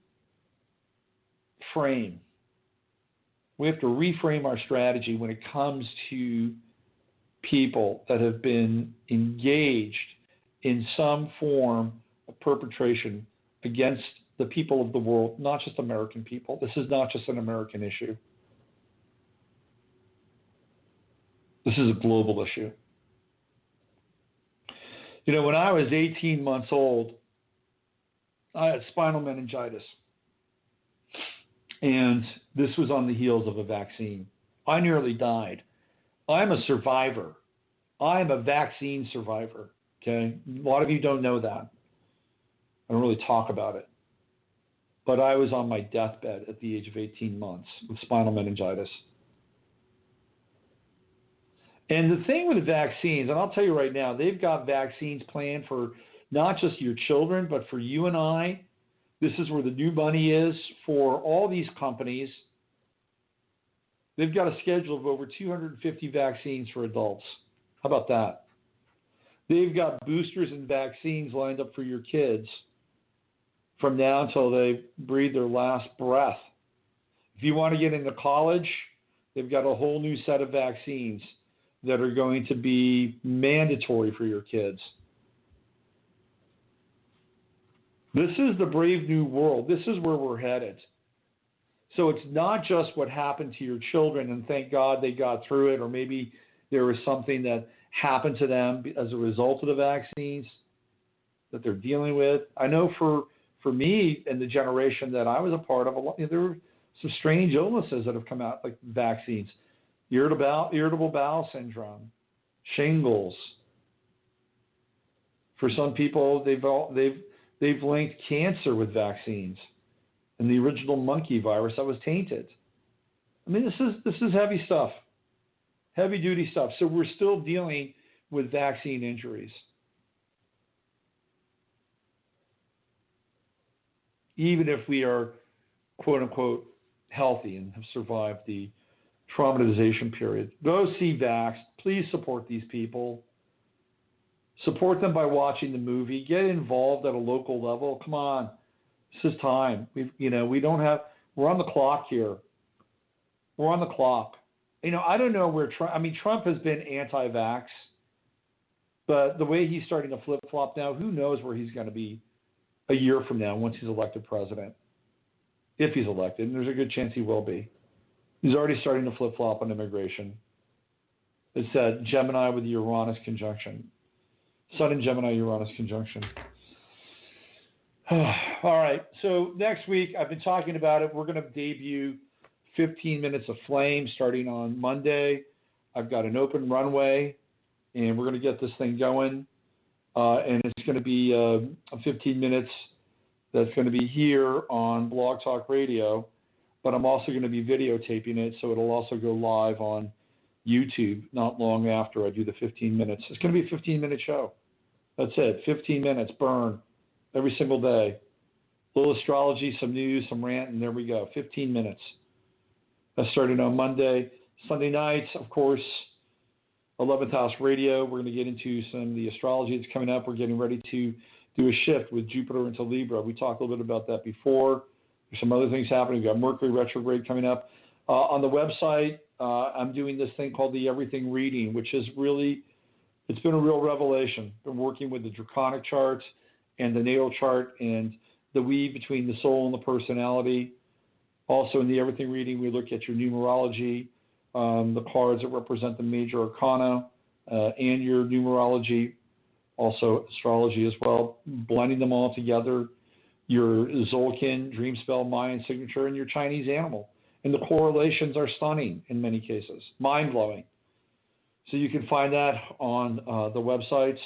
We have to reframe our strategy when it comes to people that have been engaged in some form of perpetration against the people of the world, not just American people. This is not just an American issue. This is a global issue. You know, when I was 18 months old, I had spinal meningitis. And this was on the heels of a vaccine. I nearly died. I'm a survivor. I'm a vaccine survivor. Okay? A lot of you don't know that. I don't really talk about it. But I was on my deathbed at the age of 18 months with spinal meningitis. And the thing with the vaccines, and I'll tell you right now, they've got vaccines planned for not just your children, but for you and I. This is where the new money is for all these companies. They've got a schedule of over 250 vaccines for adults. How about that? They've got boosters and vaccines lined up for your kids from now until they breathe their last breath. If you want to get into college, they've got a whole new set of vaccines that are going to be mandatory for your kids. This is the brave new world. This is where we're headed. So it's not just what happened to your children, and thank God they got through it, or maybe there was something that happened to them as a result of the vaccines that they're dealing with. I know for me and the generation that I was a part of, there were some strange illnesses that have come out, like vaccines. Irritable bowel syndrome, shingles. For some people, they've linked cancer with vaccines, and the original monkey virus that was tainted. I mean, this is heavy stuff, heavy duty stuff. So we're still dealing with vaccine injuries, even if we are quote unquote healthy and have survived the traumatization period. Go see Vaxxed. Please support these people. Support them by watching the movie. Get involved at a local level. Come on, this is time. We're on the clock here. We're on the clock. I don't know where Trump has been anti-vax, but the way he's starting to flip-flop now, who knows where he's going to be a year from now once he's elected president. If he's elected, and there's a good chance he will be. He's already starting to flip-flop on immigration. It's that Gemini with the Uranus conjunction. Sun in Gemini, Uranus conjunction. All right, so next week, I've been talking about it. We're going to debut 15 Minutes of Flame starting on Monday. I've got an open runway, and we're going to get this thing going. And it's going to be 15 minutes that's going to be here on Blog Talk Radio, but I'm also going to be videotaping it, so it'll also go live on YouTube not long after I do the 15 minutes. It's going to be a 15-minute show. That's it, 15 minutes, burn, every single day. A little astrology, some news, some rant, and there we go, 15 minutes. That started on Monday. Sunday nights, of course, 11th House Radio. We're going to get into some of the astrology that's coming up. We're getting ready to do a shift with Jupiter into Libra. We talked a little bit about that before. There's some other things happening. We've got Mercury retrograde coming up. On the website, I'm doing this thing called the Everything Reading, which is really, it's been a real revelation. Been working with the draconic charts and the natal chart and the weave between the soul and the personality. Also in the Everything Reading, we look at your numerology, the cards that represent the major arcana, and your numerology, also astrology as well, blending them all together, your Zolkin, dream spell, Mayan signature, and your Chinese animal. And the correlations are stunning in many cases, mind-blowing. So you can find that on the websites,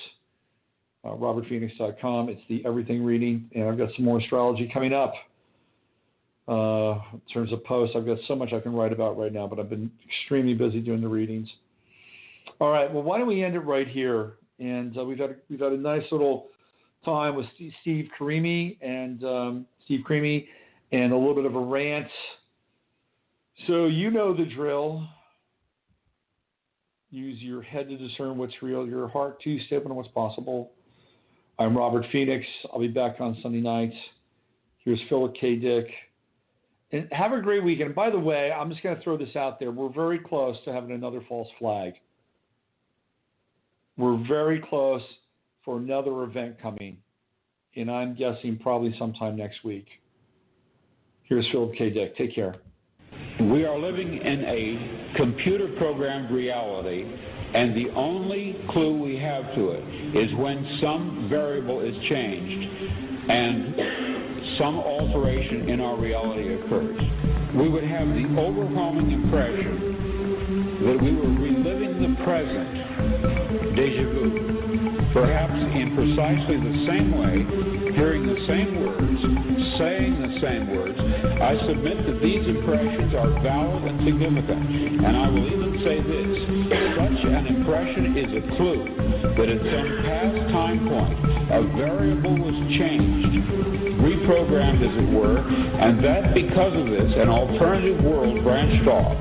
robertphoenix.com. It's the Everything Reading, and I've got some more astrology coming up. In terms of posts, I've got so much I can write about right now, but I've been extremely busy doing the readings. All right, well, why don't we end it right here? And we've had a nice little time with Steve Crimi and a little bit of a rant. So you know the drill. Use your head to discern what's real, your heart to step into what's possible. I'm Robert Phoenix. I'll be back on Sunday nights. Here's Philip K. Dick. And have a great weekend. By the way, I'm just going to throw this out there. We're very close to having another false flag. We're very close for another event coming. And I'm guessing probably sometime next week. Here's Philip K. Dick. Take care. We are living in a computer-programmed reality, and the only clue we have to it is when some variable is changed and some alteration in our reality occurs. We would have the overwhelming impression that we were reliving the present, déjà vu, perhaps in precisely the same way, hearing the same words, saying the same words. I submit that these impressions are valid and significant, and I will even say this: such an impression is a clue that at some past time point, a variable was changed, reprogrammed as it were, and that because of this, an alternative world branched off.